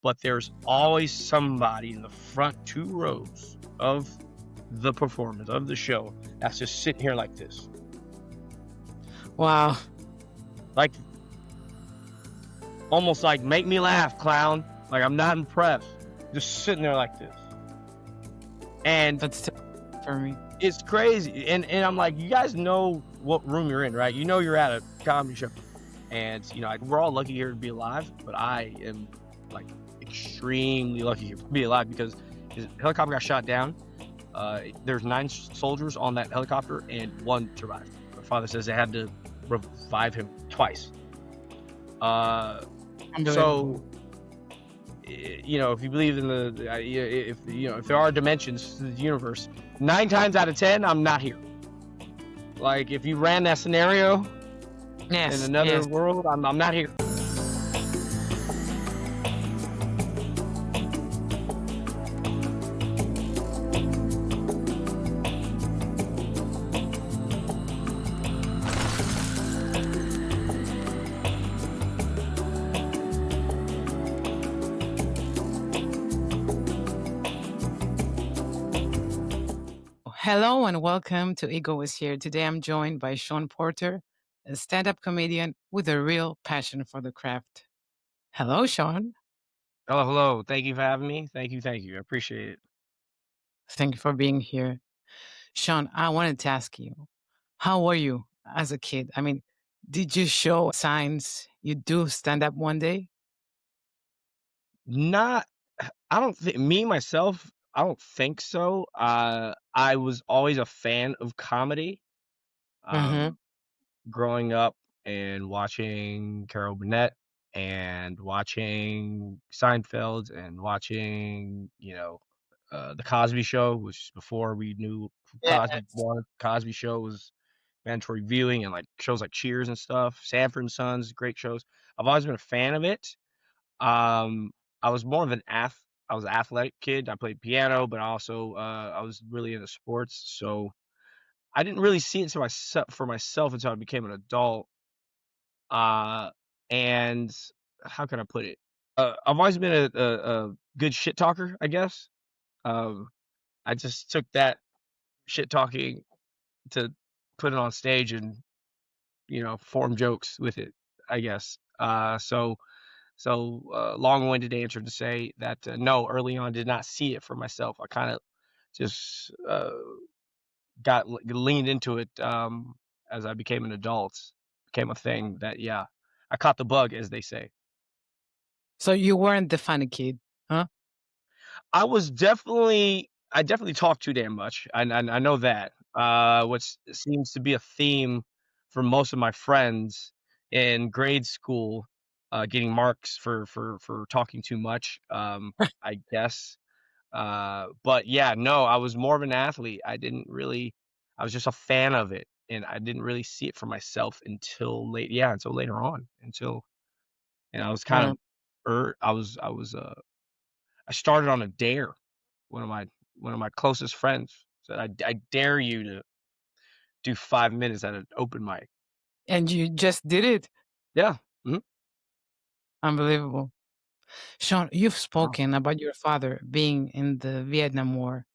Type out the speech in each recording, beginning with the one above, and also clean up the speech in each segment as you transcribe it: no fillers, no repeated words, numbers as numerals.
but there's always somebody in the front 2 rows of the performance, of the show, that's just sitting here like this. Wow. Like, almost like, "Make me laugh, clown." Like, I'm not impressed. Just sitting there like this. And That's for me. it's crazy. And I'm like, you guys know what room you're in, right? You know you're at a comedy show. And, we're all lucky here to be alive, but I am, like, extremely lucky here to be alive because his helicopter got shot down. There's 9 soldiers on that helicopter, and 1 survived. My father says they had to revive him twice. So, if you believe in if there are dimensions to the universe, 9 times out of 10, I'm not here. Like, if you ran that scenario in another world, I'm not here. Hello and welcome to Ego is Here. Today I'm joined by Sean Porter, a stand-up comedian with a real passion for the craft. Hello, Sean. Hello. Thank you for having me. Thank you. I appreciate it. Thank you for being here. Sean, I wanted to ask you, how were you as a kid? I mean, did you show signs you do stand up one day? Not I don't think myself, I don't think so. I was always a fan of comedy. Mm-hmm. Um, Growing up and watching Carol Burnett and watching Seinfeld and watching, The Cosby Show, which is before we knew who Cosby Yes. was. Cosby Show was mandatory viewing, and like shows like Cheers and stuff. Sanford and Sons, great shows. I've always been a fan of it. Um, I was more of an I was an athletic kid. I played piano, but also I was really into sports. So I didn't really see it to myself for myself until I became an adult. And how can I put it? I've always been a good shit talker, I guess. Um, I just took that shit talking to put it on stage and form jokes with it, I guess. Long-winded answer to say that no, early on, did not see it for myself. I kind of just got leaned into it as I became an adult. Became a thing that I caught the bug, as they say. So you weren't the funny kid, huh? I definitely talk too damn much. I know that. Which seems to be a theme for most of my friends in grade school, getting marks for talking too much, I guess. But yeah, no, I was more of an athlete. I was just a fan of it, and I didn't really see it for myself until later on, and I was kind Mm. of, I started on a dare. One of my closest friends said, I dare you to do 5 minutes at an open mic. And you just did it. Yeah. Mhm. Unbelievable. Sean, you've Wow. spoken about your father being in the Vietnam War.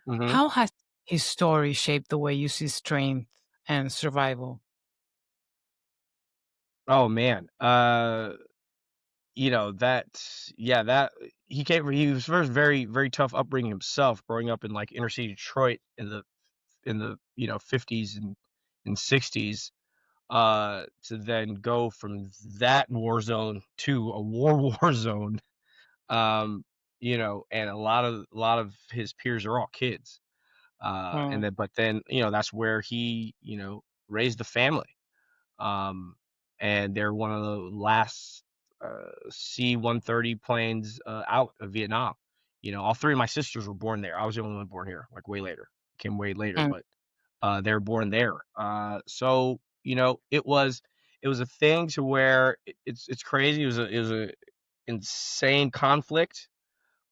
Mhm. How has his story shaped the way you see strength and survival? Oh, man. That he was first very, very tough upbringing himself, growing up in, like, inner city Detroit in the 50s and 60s, to then go from that war zone to a war zone. And a lot of his peers are all kids. And Mm, then that's where he, raised the family. Um, and they're one of the last C-130 planes out of Vietnam. All 3 of my sisters were born there. I was the only one born here, like way later. Came way later, mm. but they were born there. So it was a thing to where it's crazy. It was a insane conflict.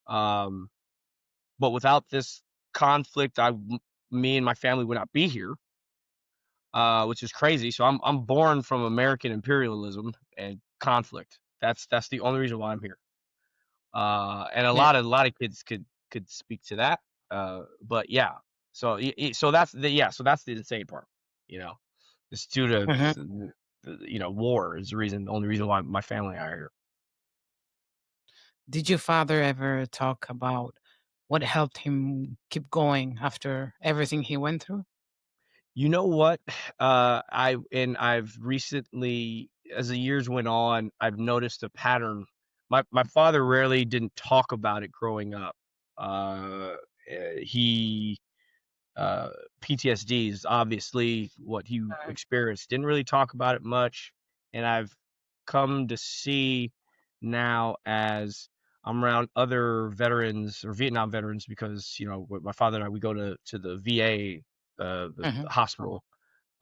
Um, but without this conflict, me and my family would not be here, which is crazy. So I'm born from American imperialism and conflict. That's the only reason why I'm here. And a Yeah. lot of kids could speak to that. But yeah, so so that's the yeah, so that's the insane part. You know, it's due to Mhm. war is the reason, the only reason why my family are here. Did your father ever talk about what helped him keep going after everything he went through? You know what? I've recently, as the years went on, I've noticed a pattern. My father rarely didn't talk about it growing up. He uh, PTSD is obviously what he Mhm. experienced. Didn't really talk about it much, and I've come to see now as I'm around other veterans or Vietnam veterans because with my father and I we go to the VA, the Mhm. hospital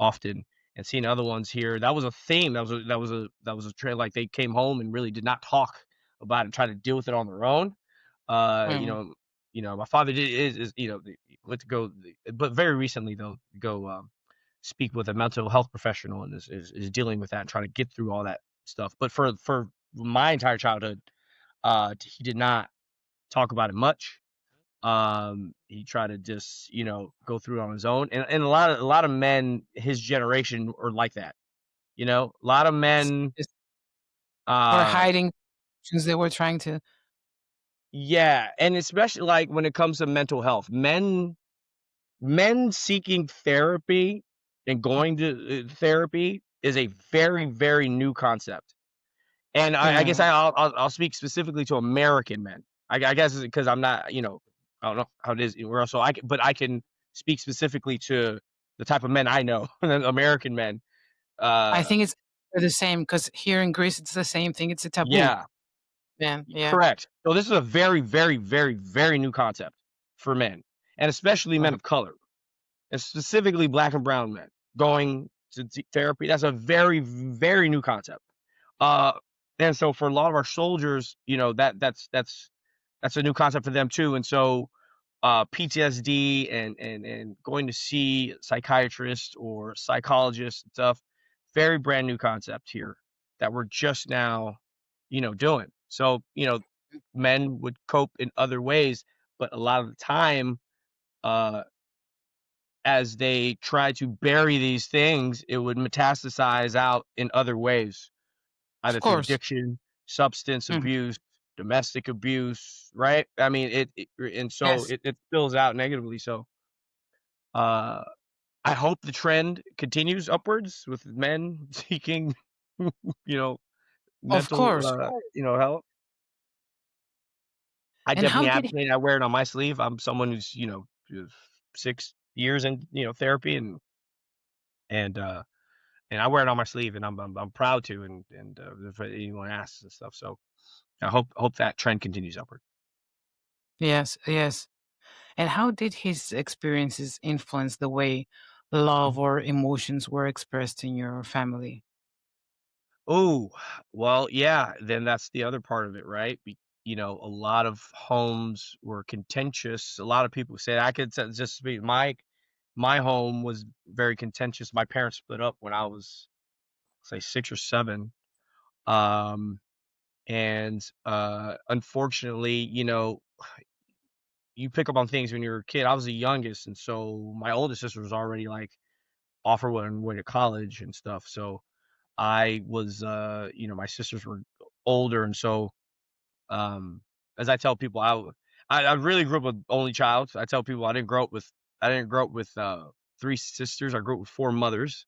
often, and seeing other ones here. That was a theme. That was a trend. Like they came home and really did not talk about it, try to deal with it on their own. Uh, you Mhm. know, my father did is went to go, but very recently though, go speak with a mental health professional and is dealing with that and trying to get through all that stuff. But for my entire childhood, he did not talk about it much. He tried to just go through it on his own, and a lot of men his generation are like that. A lot of Yes, men, yes. Or uh, hiding since they were trying to. yeah, and especially like when it comes to mental health, men seeking therapy and going to therapy is a very, very new concept. And I guess Mm. I'll speak specifically to American men. I guess because I'm not, I don't know how it is anywhere else. So but I can speak specifically to the type of men I know, American men. I Uh, think it's the same because here in Greece, it's the same thing. It's a taboo, yeah, man. Yeah. correct. So this is a very, very, very, very new concept for men, and especially men Mhm. of color. And specifically black and brown men going to therapy. That's a very, very new concept. Uh, and so for a lot of our soldiers, that's a new concept for them too. And so PTSD and going to see psychiatrists or psychologists and stuff, very brand new concept here that we're just now, doing. So, men would cope in other ways, but a lot of the time, uh, as they try to bury these things, it would metastasize out in other ways, Of either through course. addiction, substance Mhm. abuse, domestic abuse, right? I mean, and so Yes. it spills out negatively. So, uh, I hope the trend continues upwards with men seeking, you know, Of mental, course. health. I And how definitely did he advocate. I wear it on my sleeve. I'm someone who's, 6 years in, therapy and, uh, and I wear it on my sleeve, and I'm proud to, and if anyone asks and stuff, so I hope that trend continues upward. Yes, yes. And how did his experiences influence the way love Mhm. or emotions were expressed in your family? Ooh, well, yeah, then that's the other part of it, right? A lot of homes were contentious. A lot of people say I could just speak. My home was very contentious. My parents split up when I was say 6 or 7, um, and unfortunately, you pick up on things when you're a kid. I was the youngest, and so my oldest sister was already like off her way to college and stuff. So I was, my sisters were older, and so as I tell people, I really grew up with only child. I tell people I didn't grow up with 3 sisters. I grew up with 4 mothers.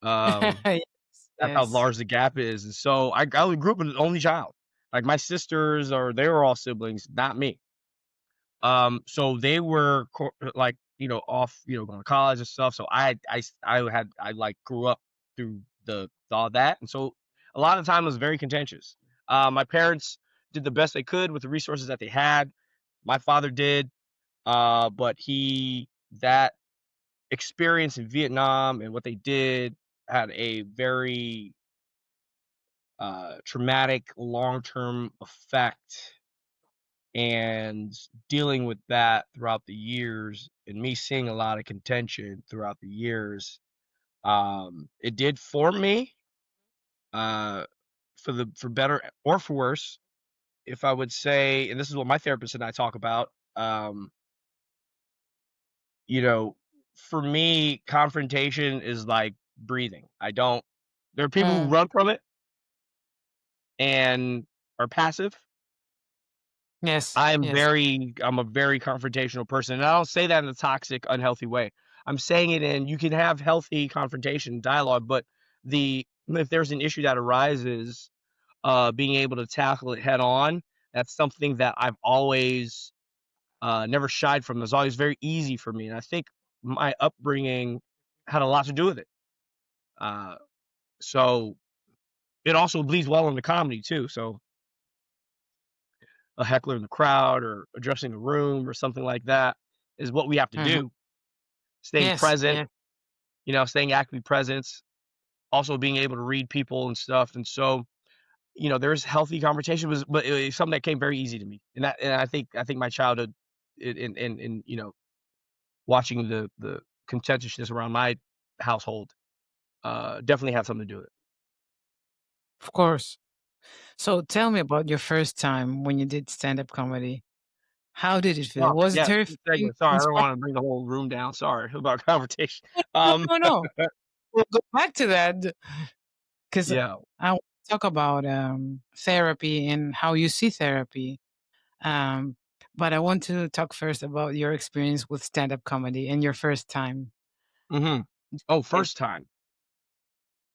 Um, Yes, that's how yes. large the gap is, and so I grew up with an only child. Like my sisters, or they were all siblings, not me. So they were like, off, going to college and stuff. So I like grew up through the all that. And so a lot of time was very contentious. My parents did the best they could with the resources that they had. My father did, but that experience in Vietnam and what they did had a very traumatic long-term effect, and dealing with that throughout the years and me seeing a lot of contention throughout the years, it did form me, uh, for better or for worse. if I would say, and this is what my therapist and I talk about, you know, for me, confrontation is like breathing. I don't There are people who Mm, run from it and are passive. yes, yes. I'm a very confrontational person, and I don't say that in a toxic, unhealthy way. I'm saying it in, you can have healthy confrontation dialogue, but if there's an issue that arises, being able to tackle it head on, that's something that I've always, never shied from. It's always very easy for me, and I think my upbringing had a lot to do with it. Uh, so it also bleeds well into comedy too, so a heckler in the crowd or addressing a room or something like that is what we have to Mhm. do. Staying Yes, present, yes. staying actively present, also being able to read people and stuff, and so, there's healthy conversation but it was something that came very easy to me, and I think my childhood in watching the contentiousness around my household, definitely had something to do with it. Of course. So tell me about your first time when you did stand-up comedy. How did it feel? Oh, Was it yes, good terrifying, segue. Sorry, I don't inspiring? wanna bring the whole room down. Sorry about conversation. No, Um, no, no. We'll go back to that because yeah. I want to talk about, therapy and how you see therapy. Um, but I want to talk first about your experience with stand-up comedy and your first time. Mhm. Oh, Yeah. first time.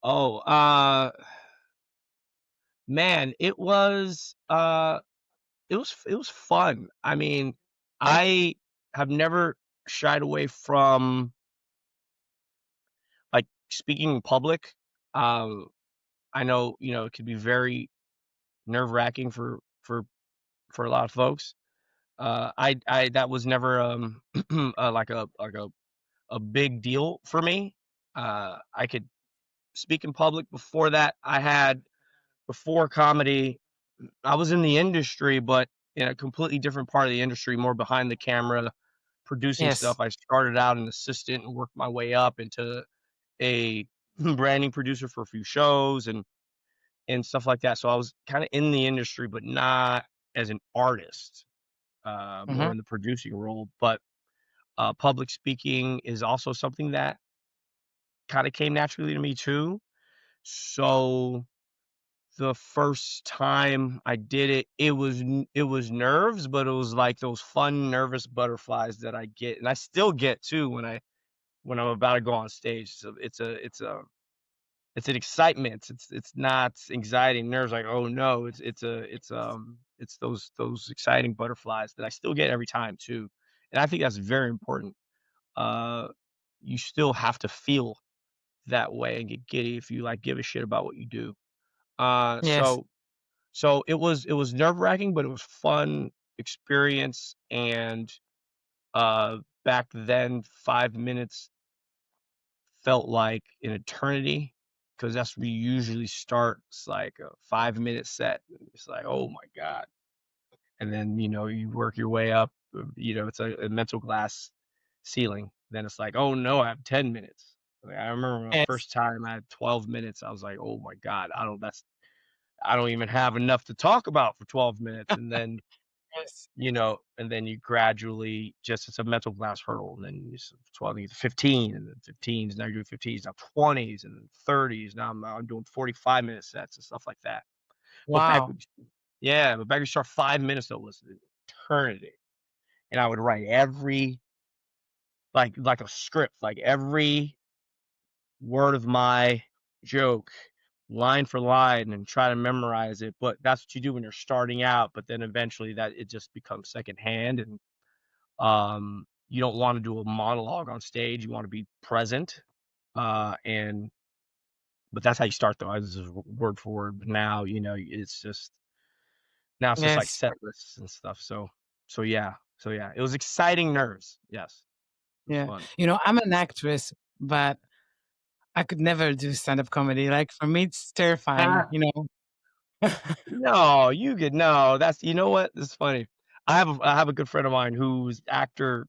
Oh, man, it was fun. I mean, I have never shied away from, like, speaking in public. Um, I know, it could be very nerve-wracking for a lot of folks. I that was never, like a big deal for me. I could speak in public. Before that, before comedy, I was in the industry, but in a completely different part of the industry, more behind the camera, producing Yes. stuff. I started out an assistant and worked my way up into a branding producer for a few shows and stuff like that. So I was kinda in the industry, but not as an artist, more Mhm. in the producing role, but, public speaking is also something that kinda came naturally to me too. So, the first time I did it, it was nerves, but it was like those fun nervous butterflies that I get, and I still get too when I'm about to go on stage. So it's an excitement. It's not anxiety and nerves like, "Oh, no." It's those exciting butterflies that I still get every time too, and I think that's very important. Uh, you still have to feel that way and get giddy if you, like, give a shit about what you do. Uh, Yes. so so it was nerve-wracking, but it was fun experience, and, back then, 5 minutes felt like an eternity because that's where you usually start. It's like a 5-minute set. It's like, "Oh my god." And then, you work your way up, it's a mental glass ceiling. Then it's like, "Oh, no, I have 10 minutes." Like, I remember my Yes. first time I had 12 minutes, I was like, "Oh my god, I don't even have enough to talk about for 12 minutes." And then, Yes. you gradually just it's a mental glass hurdle, and then you 12, you get to 15, and then 15s, now you're doing 15s, now 20s, and then 30s, now I'm doing 45-minute sets and stuff like that. But back Wow. when Yeah, but back when you start 5 minutes though was an eternity, and I would write every like a script, like every word of my joke, line for line, and try to memorize it, but that's what you do when you're starting out, but then eventually that it just becomes secondhand, and you don't want to do a monologue on stage. You want to be present. And but that's how you start though. This is word for word. But now, it's just like Yes. set lists and stuff. So yeah, it was exciting nerves. Yes, it was Yeah. fun. I'm an actress, but I could never do stand-up comedy. Like, for me, it's terrifying, Ah, you know? no, you could no. That's you know what? It's funny. I have a good friend of mine who's actor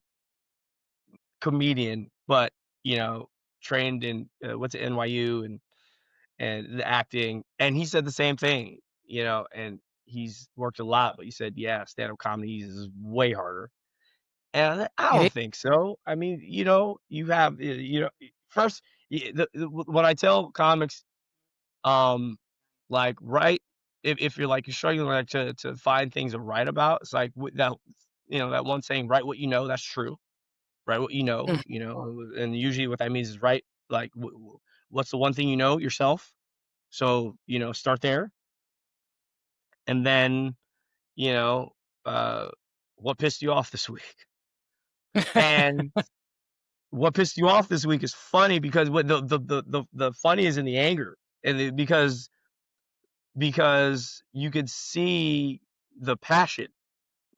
comedian, but trained in what's NYU and the acting, and he said the same thing, and he's worked a lot, but he said, "Yeah, stand-up comedy is way harder." And I was like, "I It is. don't think so." I mean, you have, first, what I tell comics, um, like, write if you're, like, you're struggling, like, to find things to write about, it's like with that that one saying, "Write what you know," that's true. Write what Mm. and usually what that means is write, like, what's the one thing you know yourself? So, start there, and then, you know, uh, what pissed you off this week? And what pissed you off this week is funny because what the funny is in the anger, and because you could see the passion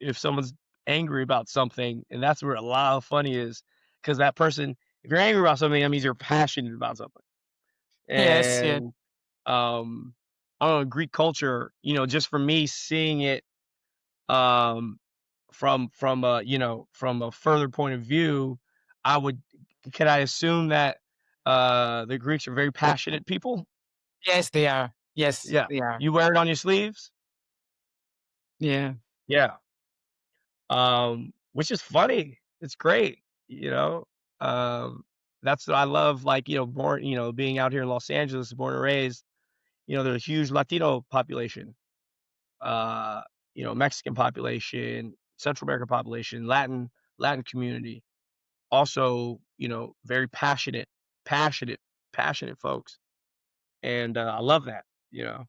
if someone's angry about something, and that's where a lot of funny is, because that person, if you're angry about something, that means you're passionate about something. Yes, yes. And, um, I don't know, Greek culture, just for me seeing it, um, from a further point of view, I would can I assume that, the Greeks are very passionate people? Yes, they are. Yes, Yeah. they are. You wear it on your sleeves? Yeah. Yeah. Which is funny. It's great, you know? Um, that's what I love, like, being out here in Los Angeles, born and raised, there's a huge Latino population, uh, Mexican population, Central American population, Latin community. Also, very passionate, passionate folks. And I love that, you know.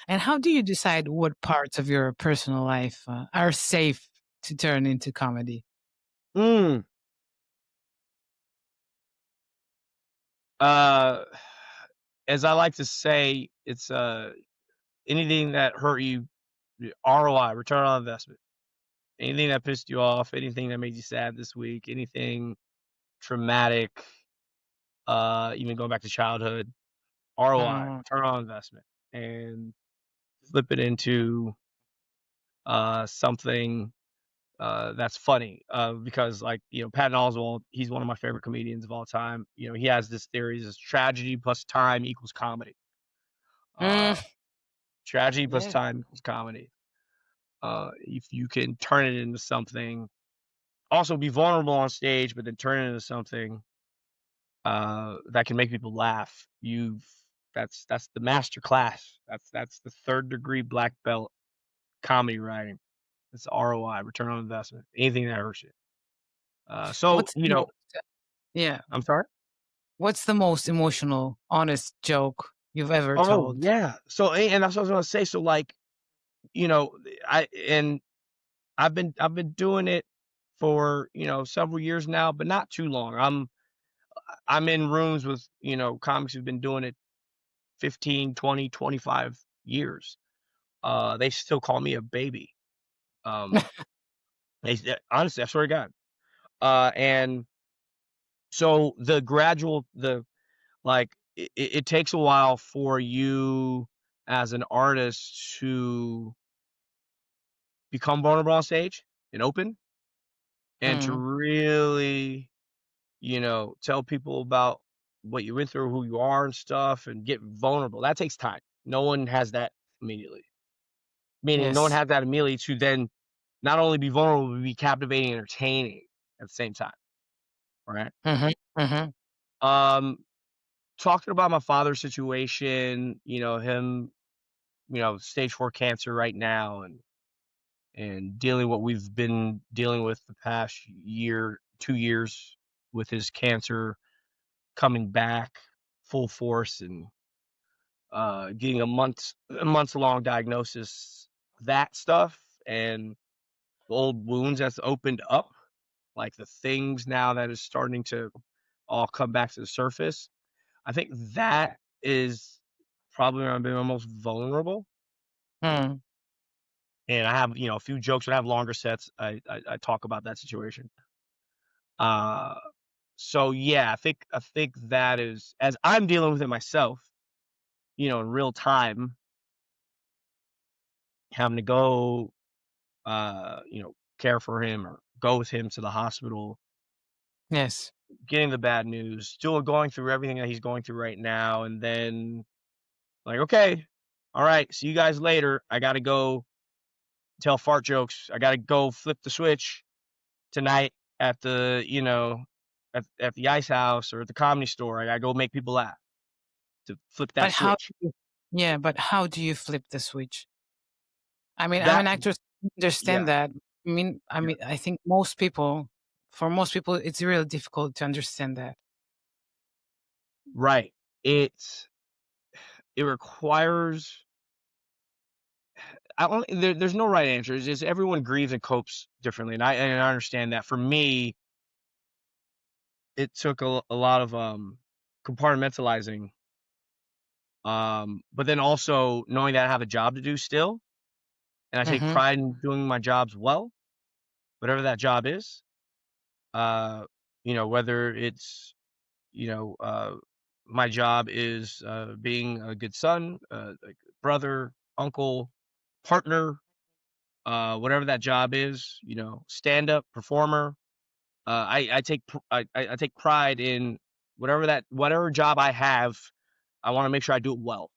And how do you decide what parts of your personal life, are safe to turn into comedy? Mm, uh, as I like to say, it's anything that hurt you, ROI, return on investment. Anything that pissed you off, anything that made you sad this week, anything traumatic, even going back to childhood, ROI, Mm, return on investment, and flip it into something that's funny. Because, like, Patton Oswalt, he's one of my favorite comedians of all time. He has this theory: is tragedy plus time equals comedy. mm, Uh, Tragedy plus yeah. time equals comedy. If you can turn it into something, also be vulnerable on stage, but then turn it into something that can make people laugh. That's the master class. That's the third degree black belt comedy writing. It's ROI, return on investment. Anything that hurts you. So, What's the most yeah. I'm sorry? What's the most emotional, honest joke you've ever Oh, told? yeah. So, and that's what I was gonna say. So, like, you know, I and I've been doing it for, several years now, but not too long. I'm in rooms with, comics who've been doing it 15, 20, 25 years. They still call me a baby. Um, honestly, I swear to God. And so it takes a while for you as an artist to become vulnerable on stage and open, and to Mm, really, tell people about what you went through, who you are and stuff, and get vulnerable. That takes time. No one has that immediately. Meaning no one yes. has that immediately to then not only be vulnerable, but be captivating and entertaining at the same time, right? Mhm, mhm. Um, Talking about my father's situation, him, stage 4 cancer right now, and dealing what we've been dealing with the past year, 2 years, with his cancer coming back full force, and getting a months long diagnosis, that stuff, and the old wounds that's opened up, like the things now that is starting to all come back to the surface. I think that is probably where I've been the most vulnerable. Mm. And I have, a few jokes. When I have longer sets, I talk about that situation. Uh, so yeah, I think that is, as I'm dealing with it myself, in real time, having to go, care for him or go with him to the hospital, Yes. getting the bad news, still going through everything that he's going through right now, and then, like, okay. All right, see you guys later. I gotta go tell fart jokes. I gotta go flip the switch tonight at the, at the ice house or at the comedy store. I gotta go make people laugh to flip that But how switch. do you yeah, but how do you flip the switch? I mean, I'm That an actor, so I understand Yeah, that. I yeah, mean, I think for most people, it's really difficult to understand that. right. It's it requires I don't there's no right answer. It's just everyone grieves and copes differently, and I understand that. For me, it took a lot of, compartmentalizing, but then also knowing that I have a job to do still, and I take Mhm. pride in doing my jobs well, whatever that job is. Uh, whether it's, you know, uh, my job is, being a good son, like brother, uncle, partner, whatever that job is, stand-up performer. I take pride in whatever job I have. I want to make sure I do it well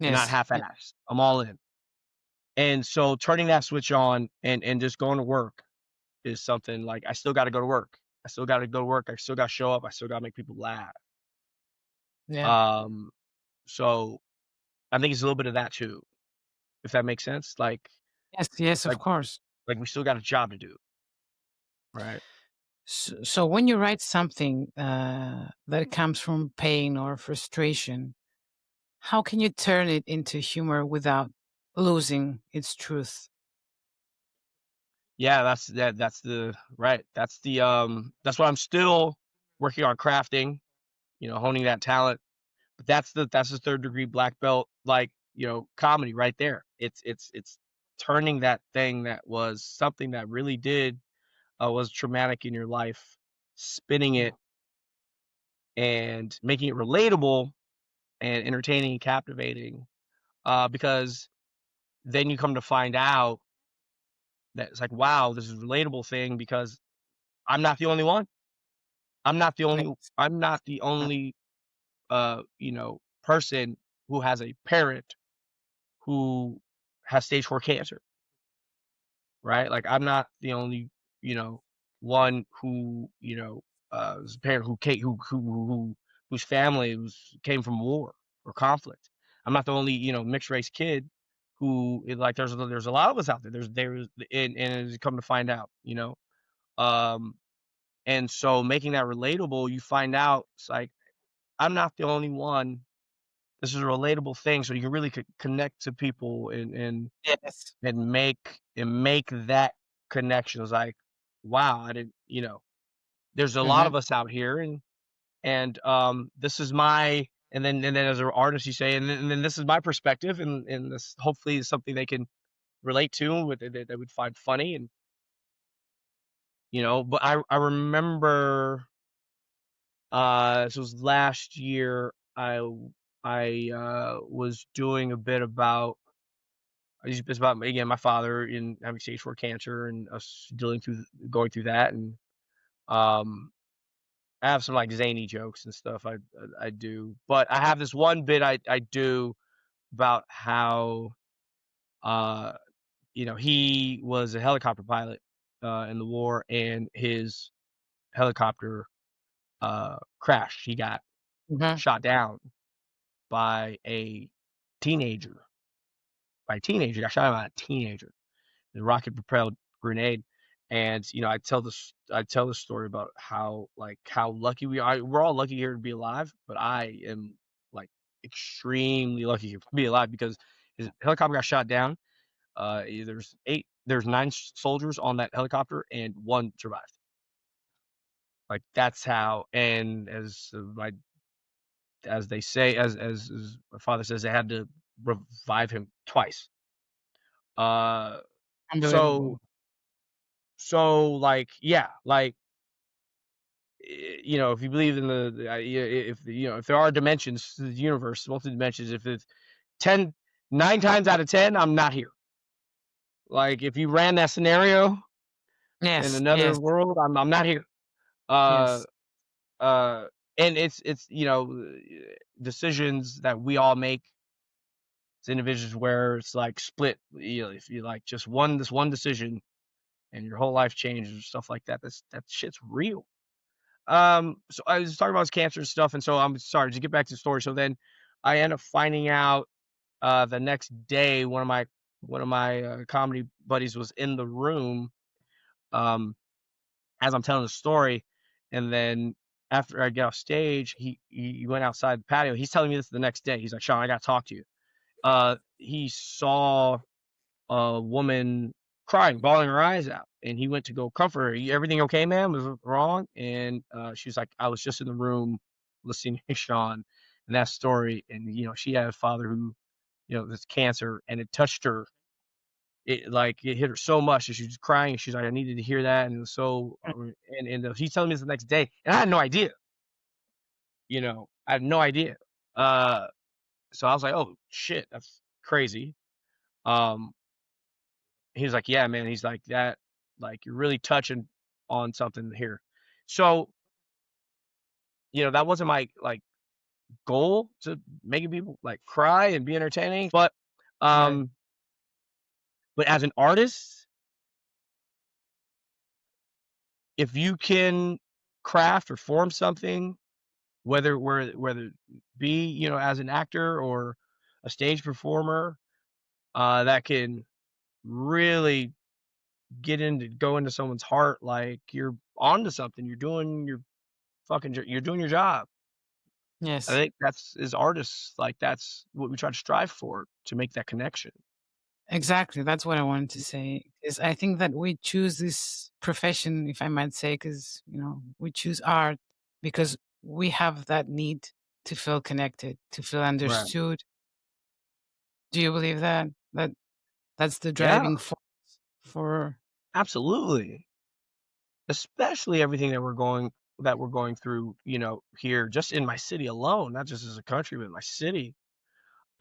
and not Yes. Yeah. half-assed. I'm all in. And so turning that switch on and just going to work is something like I still got to go to work. I still got to go to work. I still got to show up. I still got to make people laugh. Yeah. Um, so I think it's a little bit of that too, if that makes sense. Yes, yes, of Like course. like we still got a job to do, right? So when you write something, that comes from pain or frustration, how can you turn it into humor without losing its truth? Yeah, that's the right. That's what I'm still working on crafting, honing that talent. But that's the third degree black belt, comedy right there. It's turning that thing that was something that really did was traumatic in your life, spinning it and making it relatable and entertaining and captivating. Because then you come to find out that it's like, wow, this is a relatable thing because I'm not the only one. I'm not the only Yes. I'm not the only person who has a parent who has stage 4 cancer, right? Like I'm not the only, you know, one who, is a parent whose family came from war or conflict. I'm not the only, mixed race kid like there's a lot of us out there. There's and as come to find out, um and so making that relatable, you find out it's like I'm not the only one. This is a relatable thing, so you can really connect to people Yes. and make that connection. It's like, wow, I didn't, there's a lot Mhm. of us out here, and this is my and then as an artist, you say, and then this is my perspective, and this hopefully is something they can relate to, with that they would find funny, and But I remember, this was last year. I was doing a bit about it's about again my father in having stage 4 cancer and us going through that, and um I have some like zany jokes and stuff I do, but I have this one bit I do about how uh he was a helicopter pilot in the war, and his helicopter crashed. He got Mhm. shot down by a teenager. Got shot by a teenager. The rocket propelled grenade. And I tell this story about how lucky we are. We're all lucky here to be alive, but I am like extremely lucky to be alive because his helicopter got shot down. There's 9 soldiers on that helicopter, and one survived. Like that's how. And as they say, as my father says, they had to revive him twice. Uh, so Unbelievable. yeah, if you believe in if there are dimensions to the universe, multi dimensions, if it's 10, 9 times out of 10, I'm not here. Like if you ran that scenario in Yes, another yes, world, I'm not here. Uh, yes. uh, and it's decisions that we all make It's individuals where it's like split, if you like just one decision and your whole life changes or stuff like that. That shit's real. So I was talking about his cancer and stuff, and so I'm sorry to get back to the story. So then I end up finding out the next day one of my comedy buddies was in the room um as I'm telling the story, and then after I get off stage, he went outside the patio. He's telling me this the next day. He's like, "Sean, I gotta talk to you." He saw a woman crying, bawling her eyes out, and he went to go comfort her. Everything okay, ma'am? Was it wrong? And she was like, I was just in the room listening to Sean and that story. And she had a father who, this cancer, and it touched her. It hit her so much that she was crying. She's like, I needed to hear that, and it was so. And he's telling me this the next day, and I had no idea. I had no idea. Uh, so I was like, oh shit, that's crazy. Um, He was like, "Yeah, man." He's like, "That like, you're really touching on something here." So, that wasn't my, like, goal to making people, like, cry and be entertaining, Right. um, but as an artist, if you can craft or form something, whether it be, as an actor or a stage performer, that can really go into someone's heart, like, you're onto something, you're doing your job. I Yes. think that's as artists, like, that's what we try to strive for, to make that connection. Exactly. That's what I wanted to say. Is I think that we choose this profession, if I might say, because we choose art because we have that need to feel connected, to feel Right. understood. Do you believe that? That's the Yeah, driving force for. absolutely. Especially everything that we're going through, here just in my city alone, not just as a country, but my city.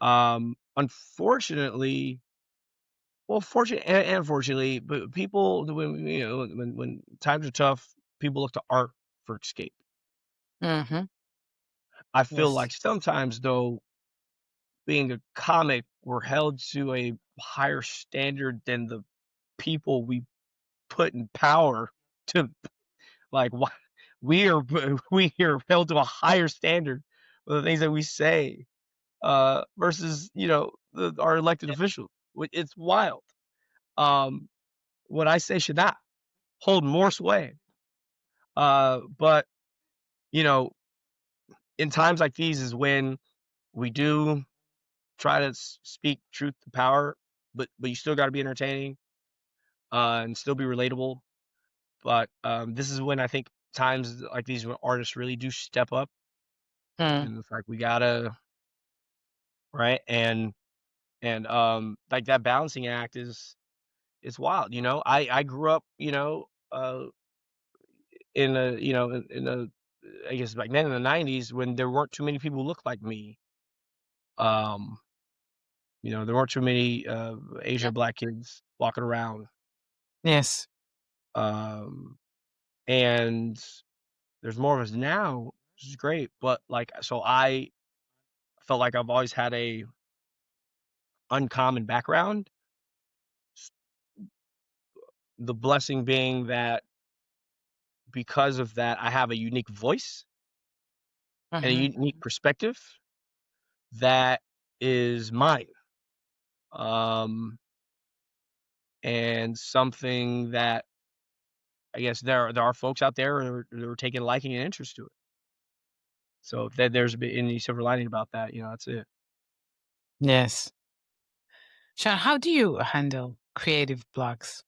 Unfortunately, well, fortunate and unfortunately, but people when times are tough, people look to art for escape. Mhm. I feel Yes. like sometimes though, being a comic, we're held to a higher standard than the people we put in power to, like, what we are held to a higher standard for the things that we say, versus, our elected officials. It's wild. Um, what I say should not hold more sway. But, you know, in times like these is when we do try to speak truth to power, but you still got to be entertaining, and still be relatable. But this is when I think times like these when artists really do step up, Mm. and it's like we gotta, right, and like that balancing act is wild. I grew up, in a I guess back then in the '90s when there weren't too many people who looked like me. Um, there weren't too many Asian black kids walking around. Yes. Um, and there's more of us now, which is great. But like, so I felt like I've always had a uncommon background. S- The blessing being that because of that, I have a unique voice and a Mhm. unique perspective that is mine. Um, and something that I guess there are folks out there who are taking liking and interest to it. So if there's any silver lining about that, that's it. Yes. Sean, how do you handle creative blocks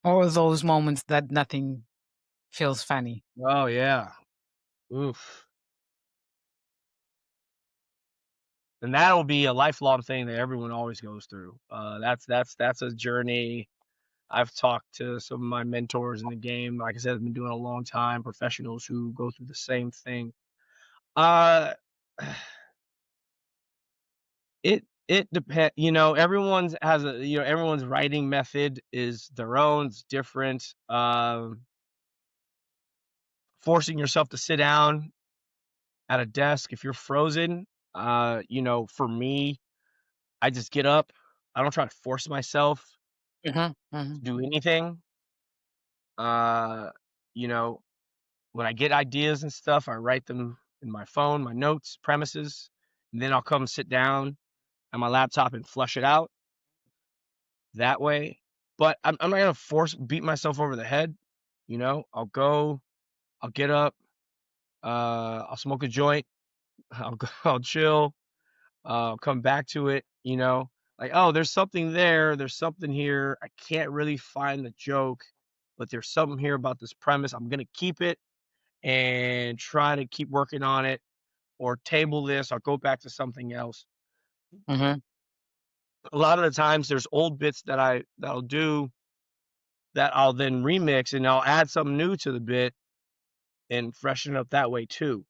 or those moments that nothing feels funny? Oh yeah. Oof. And that'll be a lifelong thing that everyone always goes through. That's a journey. I've talked to some of my mentors in the game. Like I said, I've been doing it a long time. Professionals who go through the same thing. Uh, it depends. Everyone's writing method is their own. It's different. Forcing yourself to sit down at a desk if you're frozen. For me. I just get up. I don't try to force myself Mhm, mhm, to do anything. Uh, you know, when I get ideas and stuff, I write them in my phone, my notes, premises, and then I'll come sit down on my laptop and flush it out that way. But I'm not gonna beat myself over the head. I'll get up, I'll smoke a joint, I'll chill, come back to it, like, oh, there's something there, there's something here. I can't really find the joke, but there's something here about this premise. I'm gonna keep it and try to keep working on it or table this. I'll go back to something else. mhm, A lot of the times there's old bits that'll do that I'll then remix and I'll add something new to the bit and freshen it up that way too.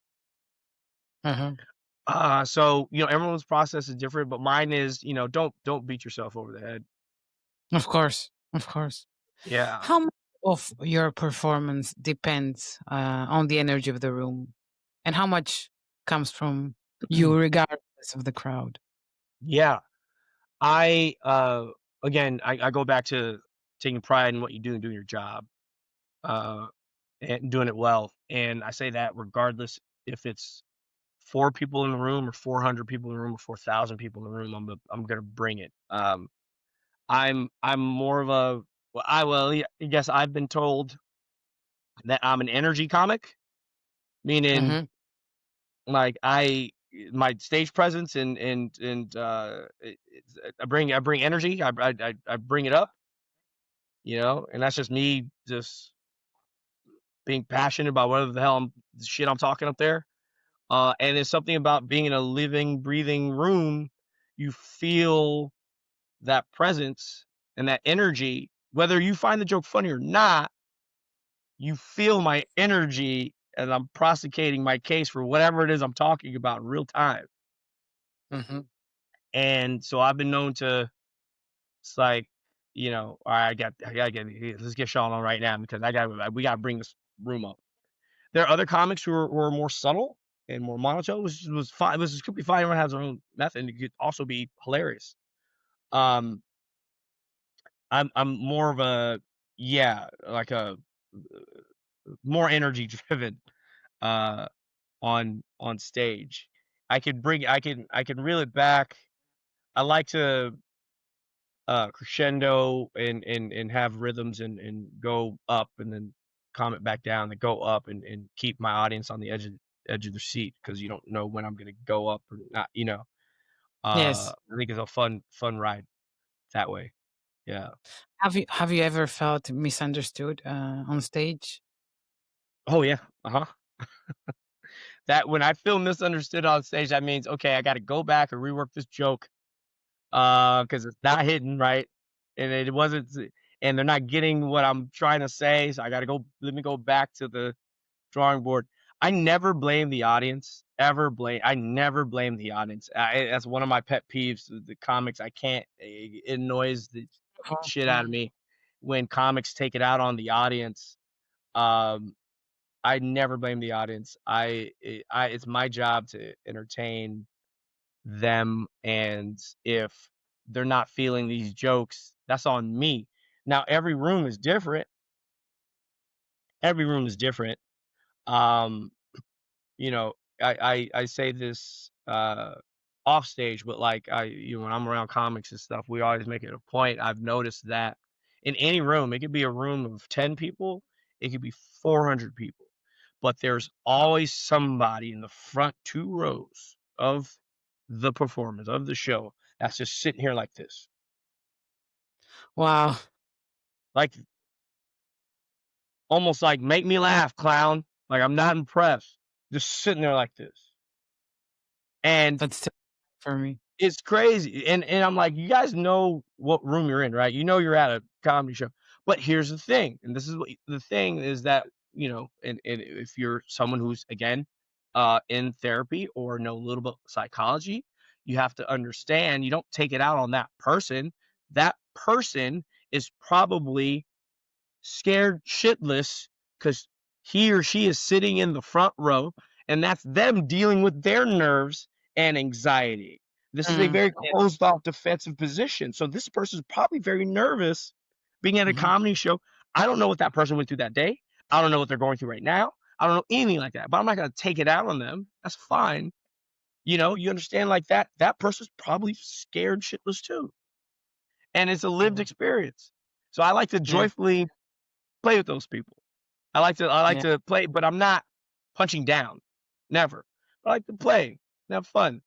mhm. So everyone's process is different, but mine is, don't beat yourself over the head. Of course, of course. Yeah. How much of your performance depends on the energy of the room, and how much comes from you, regardless of the crowd? Yeah. I again I go back to taking pride in what you do and doing your job. Uh and doing it well. And I say that regardless if it's 4 people in the room or 400 people in the room or 4,000 people in the room, I'm gonna bring it. I'm more of a yeah, I guess I've been told that I'm an energy comic, meaning Mhm. like my stage presence I bring energy. I bring it up, and that's just me just being passionate about whatever the hell shit I'm talking up there. And it's something about being in a living, breathing room. You feel that presence and that energy, whether you find the joke funny or not. You feel my energy as I'm prosecuting my case for whatever it is I'm talking about in real time. Mhm. And so I've been known to, it's like, all right, I gotta get, let's get Sean on right now because we gotta bring this room up. There are other comics who are more subtle and more monotone, which was fine. This is completely fine. Everyone has their own method, and it could also be hilarious. Um, I'm more of a, yeah, like a more energy driven uh on stage. I can reel it back. I like to crescendo and have rhythms and go up and then calm it back down, and go up and keep my audience on the edge of their seat because you don't know when I'm gonna go up or not. Yes. I think it's a fun ride that way. Yeah. Have you ever felt misunderstood on stage? Oh yeah. Uh-huh. That when I feel misunderstood on stage, that means, okay, I gotta go back and rework this joke, because it's not hitting right, and it wasn't and they're not getting what I'm trying to say, so let me go back to the drawing board. I never blame the audience, I never blame the audience. That's one of my pet peeves, the comics. I can't it annoys the Mhm, shit out of mhm. me when comics take it out on the audience. Um, I never blame the audience. It's my job to entertain them, and if they're not feeling these jokes, that's on me. Now every room is different. Every room is different. Um, you know, I say this off stage, but like when I'm around comics and stuff, we always make it a point. I've noticed that in any room, it could be a room of 10 people, it could be 400 people, but there's always somebody in the front 2 rows of the performance of the show that's just sitting here like this. Wow, Like almost like make me laugh, clown. Like I'm not impressed. Just sitting there like this. And that's too for me. it's crazy, and I'm like, "You guys know what room you're in, right? You know you're at a comedy show." But here's the thing, and this is what the thing is that, and if you're someone who's, again, in therapy or know a little bit psychology, you have to understand you don't take it out on that person. That person is probably scared shitless because he or she is sitting in the front row, and that's them dealing with their nerves and anxiety. This is a Mm, very yeah. closed off defensive position. So this person is probably very nervous being at a Mhm. comedy show. I don't know what that person went through that day. I don't know what they're going through right now. I don't know anything like that, but I'm not gonna take it out on them. That's fine. You understand like that person's probably scared shitless too. And it's a lived Yeah. experience. So I like to Yeah. joyfully play with those people. I like Yeah. to play, but I'm not punching down. Never. I like to play and have fun.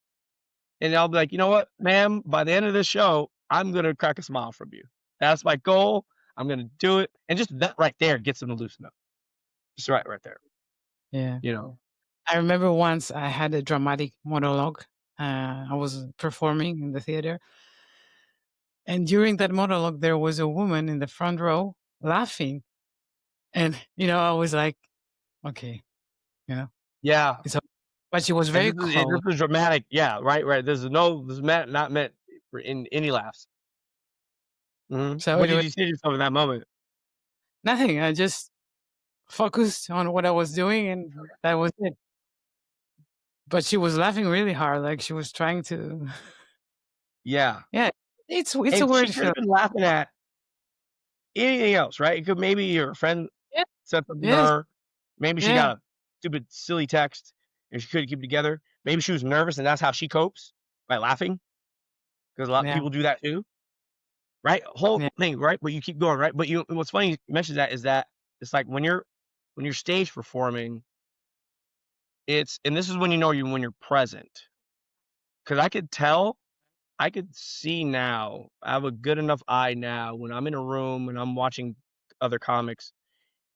And I'll be like, "You know what, ma'am? By the end of this show, I'm gonna crack a smile from you. That's my goal. I'm gonna do it." And just that right there gets them to loosen up. Just right there, Yeah. you know? I remember once I had a dramatic monologue. I was performing in the theater, and during that monologue, there was a woman in the front row laughing, and I was like, "Okay, you know, Yeah. it's o" but she was And very close, this is dramatic. Yeah, right. This is meant not meant for in any laughs. Mhm. so What it did was you say to yourself in that moment? nothing. I just focused on what I was doing, and that was it. But she was laughing really hard, like she was trying to. Yeah. Yeah, it's a And she weird could have feeling. been laughing at anything else, right? It could maybe your friend Yeah, said something to yes, her. Maybe she yeah, got a stupid, silly text and she couldn't keep it together. Maybe she was nervous and that's how she copes by laughing because a lot of yeah, people do that too, right? Whole yeah, thing, right? But you keep going, right? But what's funny you mentioned that is that it's like when you're stage performing, and this is when you know when you're present because I could see now. I have a good enough eye now when I'm in a room and I'm watching other comics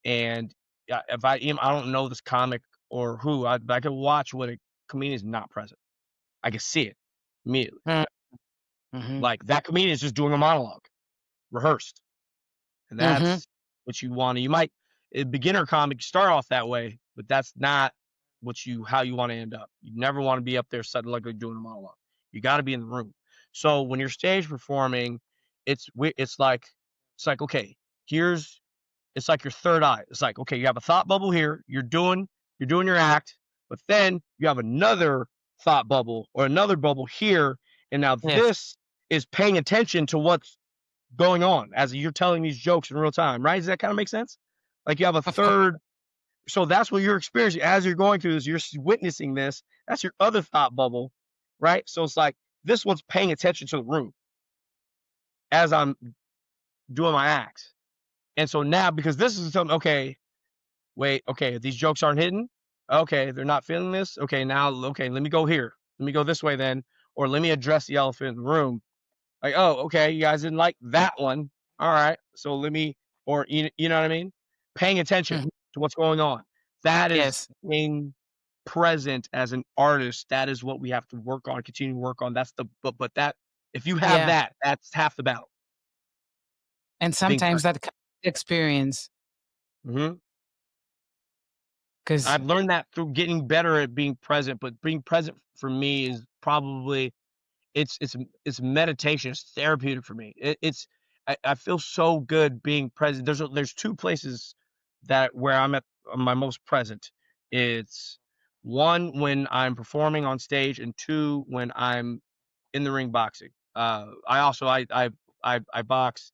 and if I don't know this comic or who, I could watch when a comedian is not present. I can see it immediately. mm, mhm, Like that comedian is just doing a monologue, rehearsed, and mhm, that's what you want. You might beginner comic start off that way, but that's not how you want to end up. You never want to be up there suddenly like doing a monologue. You got to be in the room. So when you're stage performing, it's like okay, here's it's like your third eye. It's like, okay, you have a thought bubble here, you're doing your act, but then you have another thought bubble or another bubble here, and now yes, this is paying attention to what's going on as you're telling these jokes in real time, right? Does that kind of make sense? Like you have a of course, third, so that's what you're experiencing as you're going through this. You're witnessing this. That's your other thought bubble, right? So it's like this one's paying attention to the room as I'm doing my act, and so now because this is something, okay, wait, okay, these jokes aren't hidden. Okay, they're not feeling this. Okay, now, okay, let me go here. Let me go this way then, or let me address the elephant in the room. Like, oh, okay, you guys didn't like that one. All right, so let me, or you know what I mean? Paying attention mhm, to what's going on. That is yes, being present as an artist. That is what we have to work on, continue to work on. That's the but that if you have yeah, that, that's half the battle. and Being sometimes present. that experience, Mhm. because I've learned that through getting better at being present, but being present for me is probably it's meditation, it's therapeutic for me. I feel so good being present. There's 2 places that where I'm at my most present. It's 1 when I'm performing on stage and 2 when I'm in the ring boxing. I also I box,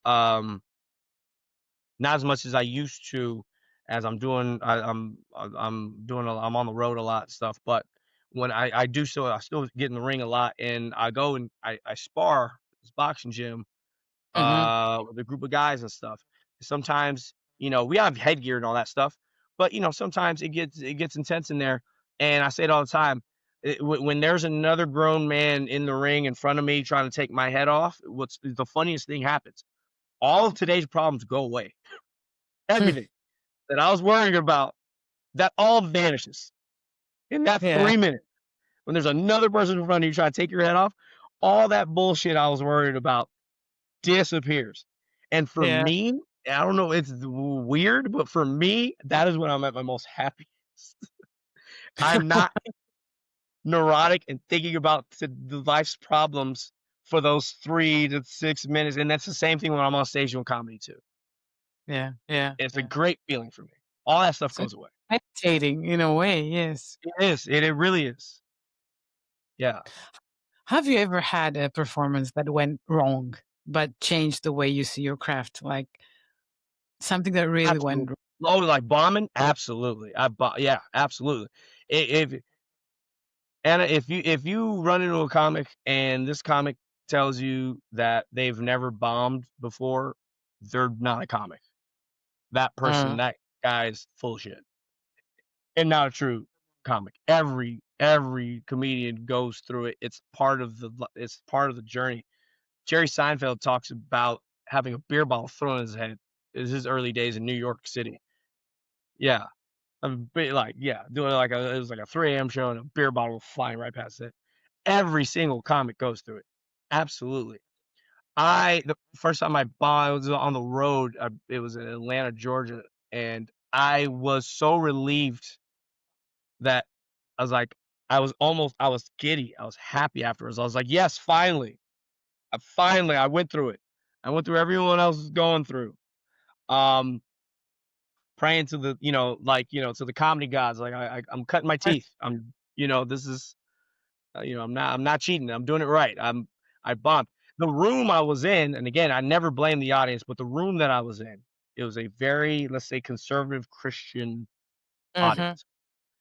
um not as much as I used to, as I'm doing I'm on the road a lot and stuff, but when I do so, I still get in the ring a lot, and I go and I spar at this boxing gym, mhm, with a group of guys and stuff. Sometimes, we have headgear and all that stuff, but, sometimes it gets intense in there, and I say it all the time, when there's another grown man in the ring in front of me trying to take my head off, what's the funniest thing happens. All of today's problems go away. hmm, Everything that I was worrying about, that all vanishes in that yeah, 3 minutes. When there's another person in front of you trying to take your head off, all that bullshit I was worried about disappears. And for yeah, me, I don't know, it's weird, but for me, that is when I'm at my most happy. I'm not neurotic and thinking about the life's problems for those 3 to 6 minutes, and that's the same thing when I'm on stage doing comedy too. yeah, yeah, It's a yeah. great feeling for me. All that stuff So goes away. meditating in a way, yes. It is, it really is. Yeah. Have you ever had a performance that went wrong, but changed the way you see your craft? Like something that really went Absolutely. Oh, like bombing? Absolutely. Yeah, absolutely. If and if you run into a comic and this comic tells you that they've never bombed before, they're not a comic. That person, uh, that guy is full of shit and not a true comic. Every comedian goes through it. It's part of the journey. Jerry Seinfeld talks about having a beer bottle thrown in his head. It was his early days in New York City. Yeah. Yeah, doing it was like a 3 a.m. show and a beer bottle flying right past it. Every single comic goes through it. Absolutely. The first time I was on the road, it was in Atlanta, Georgia, and I was so relieved that I was like, I was giddy. I was happy afterwards. I was like, yes, finally. I went through it. I went through everyone else is going through. Um, praying to to the comedy gods. Like I'm cutting my teeth. This is, I'm not cheating. I'm doing it right. I bombed. The room I was in, and again, I never blame the audience, but the room that I was in, it was a very, let's say, conservative Christian mhm. audience.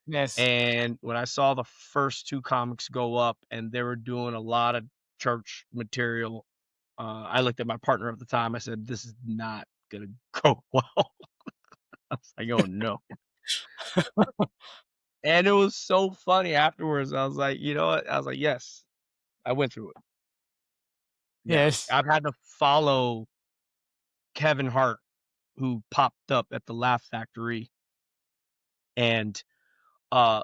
Yes. And when I saw the first two comics go up and they were doing a lot of church material, I looked at my partner at the time. I said, "This is not gonna go well." I was like, "Oh no." And it was so funny afterwards. I was like, "You know what?" I was like, "Yes, I went through it." Yeah. Yes. I've had to follow Kevin Hart, who popped up at the Laugh Factory, and, a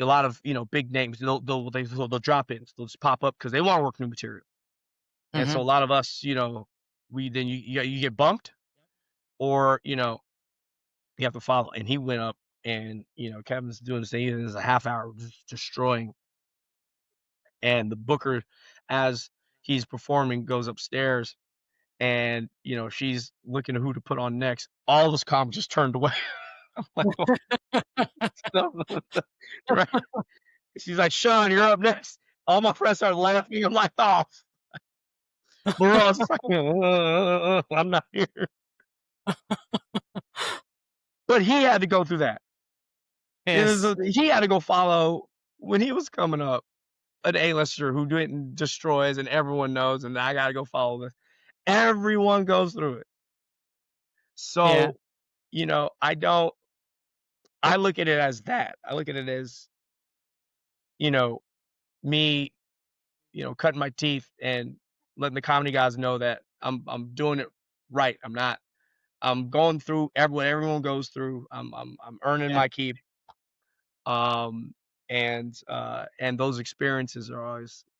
lot of, big names, they'll drop in. They'll just pop up because they wanna work new material. And so Mhm. a lot of us, we then you get bumped or, you have to follow. And he went up and, Kevin's doing the same. It's a half hour just destroying. And the booker, as he's performing, goes upstairs and, she's looking at who to put on next. All those comics just turned away. I'm like, "Oh, no." Right? She's like, "Sean, you're up next." All my friends started laughing. I'm like, "Oh." We're all just like, I'm not here." But he had to go through that. Yes. He had to go follow when he was coming up, an A-lister who didn't destroys and everyone knows, and I gotta go follow this. Everyone goes through it. Yeah. So, I don't I look at it as that. I look at it as, you know, me, cutting my teeth and letting the comedy guys know that I'm doing it right. I'm going through what everyone goes through. I'm earning Yeah. my keep. Um, and those experiences are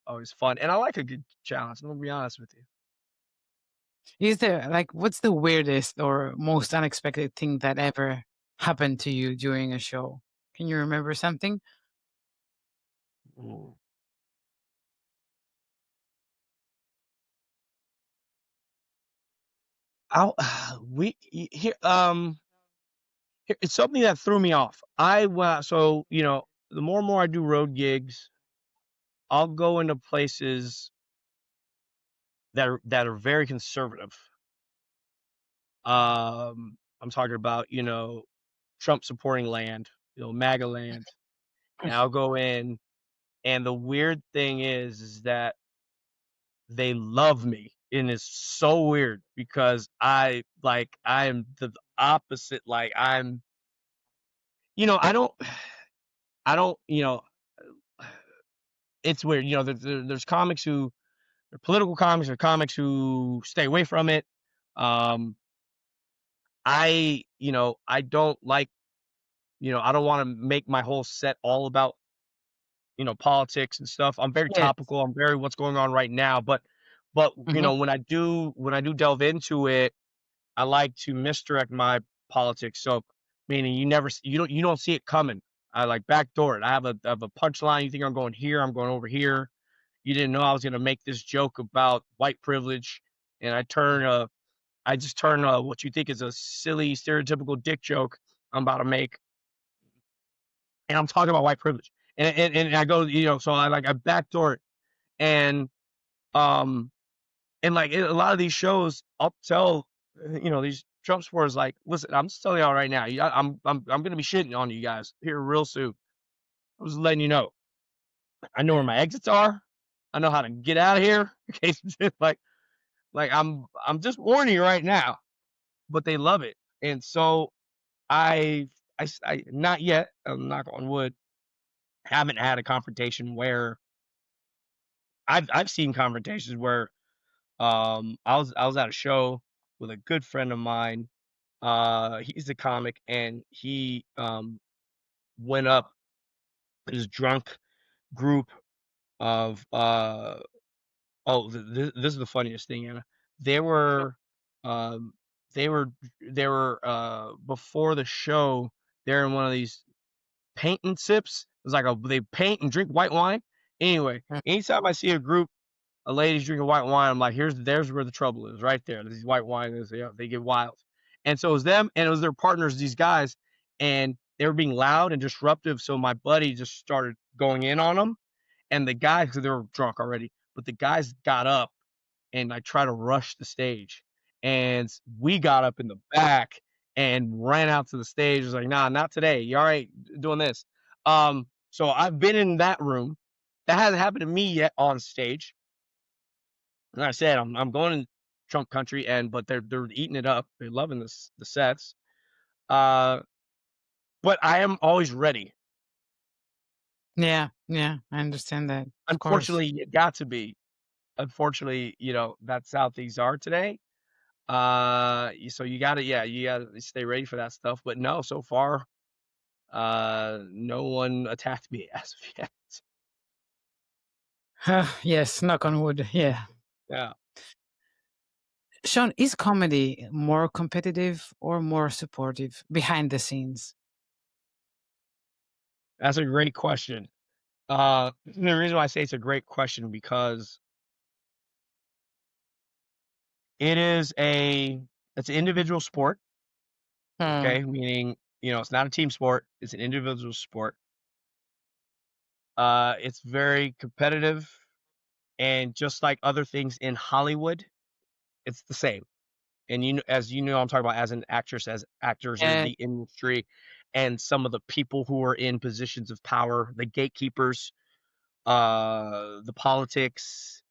always fun, and I like a good challenge, I'm gonna be honest with you. Is there like what's the weirdest or most unexpected thing that ever happened to you during a show? Can you remember something? Mm. I'll we y here, here it's something that threw me off. The more and more I do road gigs, I'll go into places that are very conservative. I'm talking about, Trump supporting land, MAGA land, and I'll go in, and the weird thing is that they love me, and it's so weird because I am the opposite, like, I don't I don't, it's weird, there's comics who they're political comics or comics who stay away from it. Um, I don't like, I don't wanna make my whole set all about, politics and stuff. I'm very Yes. topical, I'm very what's going on right now, but, Mhm. when I do delve into it, I like to misdirect my politics. So, meaning you don't see it coming. I like backdoor it. I have a punchline. You think I'm going here, I'm going over here. You didn't know I was gonna make this joke about white privilege, and I just turn what you think is a silly, stereotypical dick joke I'm about to make, and I'm talking about white privilege. And I go, so I backdoor it. And, um, and like a lot of these shows, I'll tell, these Trump supporters, like, listen, I'm just telling y'all right now, I'm gonna be shitting on you guys here real soon. I'm just letting you know. I know where my exits are. I know how to get out of here. In case like I'm just warning you right now. But they love it, and so I not yet. Knock on wood. Haven't had a confrontation where I've seen confrontations where I was at a show with a good friend of mine. He's a comic, and he went up this drunk group of oh, this is the funniest thing, Anna. They were, um, they were before the show, they're in one of these paint and sips. It's like they paint and drink white wine. Anyway, Mm. anytime I see a group of ladies drinking white wine, I'm like, there's where the trouble is, right there. These white wine is, they get wild. And so it was them, and it was their partners, these guys, and they were being loud and disruptive. So my buddy just started going in on them, and the guys, because they were drunk already, but the guys got up and I tried to rush the stage. And we got up in the back and ran out to the stage. It was like, nah, not today. You all right doing this? So I've been in that room. That hasn't happened to me yet on stage. And I said, I'm going in Trump country, and but they're eating it up. They're loving the sets. Uh, but I am always ready. Yeah, yeah, I understand that, of course. Unfortunately, you got to be. Unfortunately, that's how things are today. So you gotta stay ready for that stuff. But no, so far, no one attacked me as of yet. Yes, knock on wood. Yeah. Yeah, Sean, is comedy more competitive or more supportive behind the scenes? that's a great question. The reason why I say it's a great question because it is it's an individual sport. Hmm. Okay, meaning it's not a team sport. It's an individual sport. It's very competitive, and just like other things in Hollywood, it's the same. And as you know, I'm talking about as an actress, as actors in Yeah, the industry, and some of the people who are in positions of power, the gatekeepers, the politics,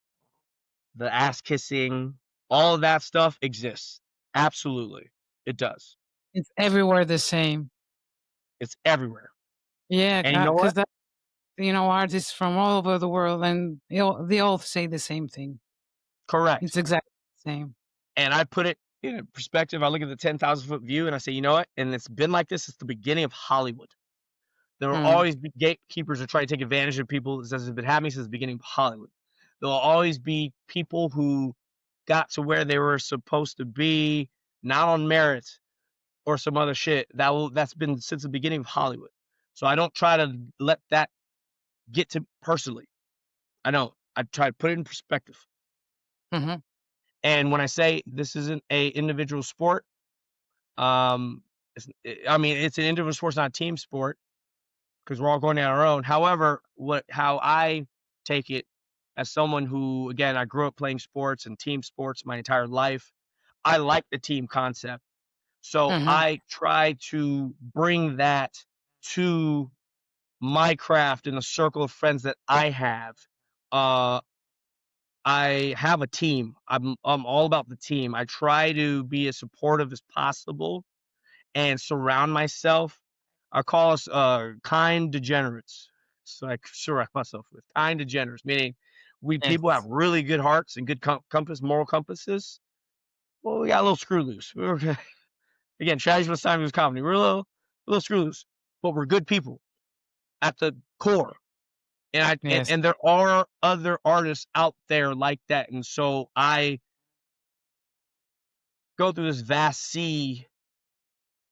the ass kissing, all of that stuff exists. Absolutely, it does. it's everywhere the same. It's everywhere. Yeah, And you know because what? that artists from all over the world, and they all say the same thing. It's Correct. exactly the same. And I put it in perspective. I look at the 10,000-foot view, and I say, you know what? And it's been like this since the beginning of Hollywood. There will Hmm. always be gatekeepers who try to take advantage of people. This has been happening since the beginning of Hollywood. There will always be people who got to where they were supposed to be, not on merit or some other shit. That's been since the beginning of Hollywood. So I don't try to let that get to personally. I don't. I try to put it in perspective. Hmm. And when I say this isn't a individual sport, um, I mean it's an individual sport, it's not a team sport because we're all going on our own. However, how I take it as someone who, again, I grew up playing sports and team sports my entire life. I like the team concept. So Hmm. I try to bring that to my craft in the circle of friends that I have. Uh, I have a team. I'm all about the team. I try to be as supportive as possible and surround myself. I call us kind degenerates. So I surround myself with kind degenerates, meaning we people have Yes, really good hearts and good moral compasses. Well, we got a little screw loose. Again, tragedy was time was comedy. We're a little screw loose, but we're good people at the core. And yes, and there are other artists out there like that. And so I go through this vast sea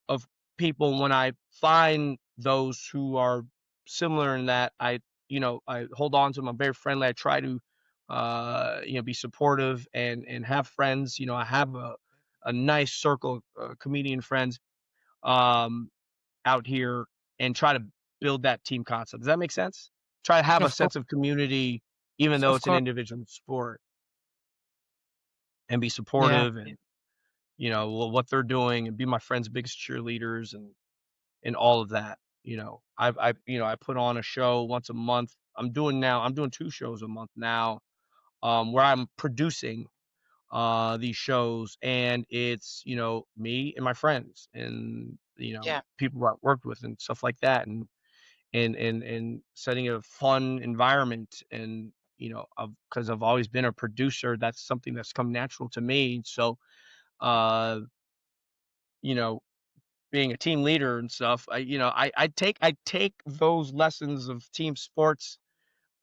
of people. When I find those who are similar in that, I hold on to them. I'm very friendly. I try to be supportive and have friends. I have a nice circle of comedian friends um out here, and try to build that team concept. Does that make sense? Try to have a of course. sense of community even though Of it's an course. individual sport, and be Yeah. supportive and, what they're doing and be my friend's biggest cheerleaders and all of that, I put on a show once a month. I'm doing 2 shows a month now, where I'm producing, these shows, and it's, me and my friends and, Yeah. people I worked with and stuff like that, and setting a fun environment and, because I've always been a producer, that's something that's come natural to me, so, uh, you know, being a team leader and stuff, I take those lessons of team sports,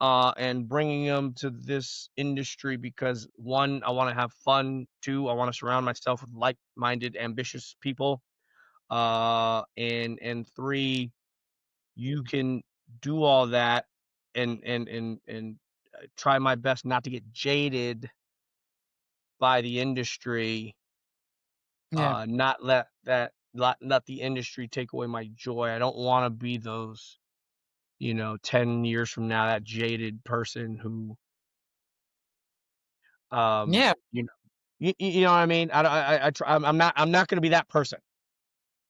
and bringing them to this industry because 1, I wanna have fun, 2, I wanna surround myself with like-minded, ambitious people, and 3, you can do all that and try my best not to get jaded by the industry, Yeah. not let the industry take away my joy. I don't wanna be those, 10 years from now, that jaded person who, um, Yeah. you know you know what I mean? I try I'm not gonna be that person.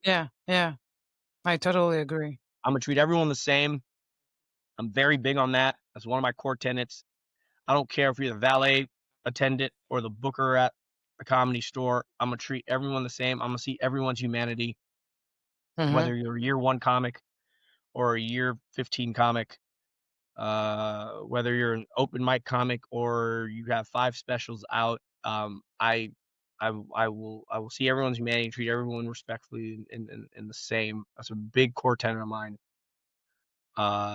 Yeah. Yeah. I totally agree. Imma treat everyone the same. I'm very big on that. That's one of my core tenets. I don't care if you're the valet attendant or the booker at the comedy store. Imma treat everyone the same. Imma see everyone's humanity, Mhm. whether you're a year 1 comic or a year 15 comic, whether you're an open mic comic or you have 5 specials out. I will see everyone's humanity, treat everyone respectfully and the same. That's a big core tenet of mine.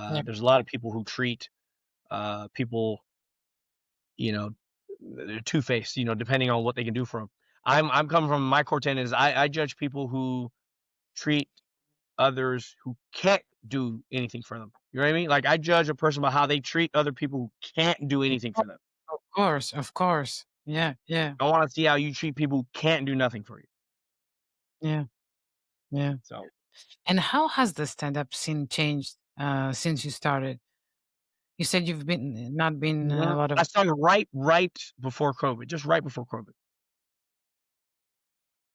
Yeah. There's a lot of people who treat, people, you know, they're two-faced, depending on what they can do for them. I'm coming from my core tenet is I judge people who treat others who can't do anything for them. You know what I mean? Like, I judge a person by how they treat other people who can't do anything Oh, for them. of course, of course. Yeah, yeah, I wanna see how you treat people who can't do nothing for you. yeah, yeah. So, And how has the stand-up scene changed, since you started? You said you've been not been a lot I of. started right before COVID, just right before COVID.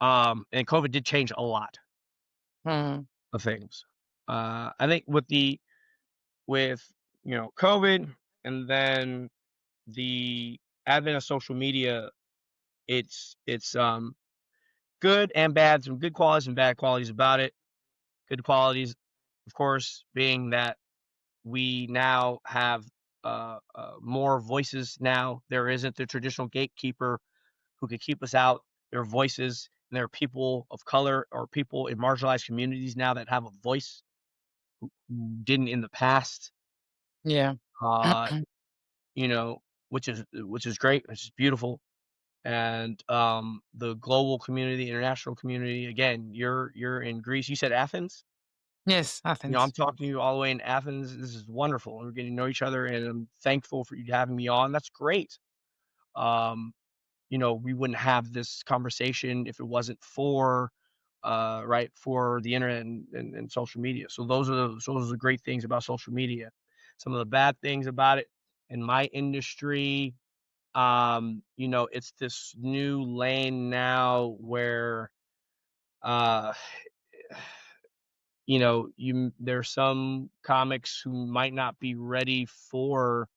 And COVID did change a lot Mhm. of things. I think with, COVID and then the advent of social media, it's good and bad, some good qualities and bad qualities about it. Good qualities, of course, being that we now have, more voices now. There isn't the traditional gatekeeper who could keep us out. There are voices, and there are people of color or people in marginalized communities now that have a voice who didn't in the past, Yeah. uh, you know, which is great, which is beautiful. And, the global community, international community, again, you're in Greece. You said Athens? Yes, I'm Athens. talking to you all the way in Athens. This is wonderful. We're getting to know each other, and I'm thankful for you having me on. That's great. Um, we wouldn't have this conversation if it wasn't for, right, for the internet and social media. So those are the great things about social media. Some of the bad things about it in my industry, it's this new lane now where, uh, there's some comics who might not be ready for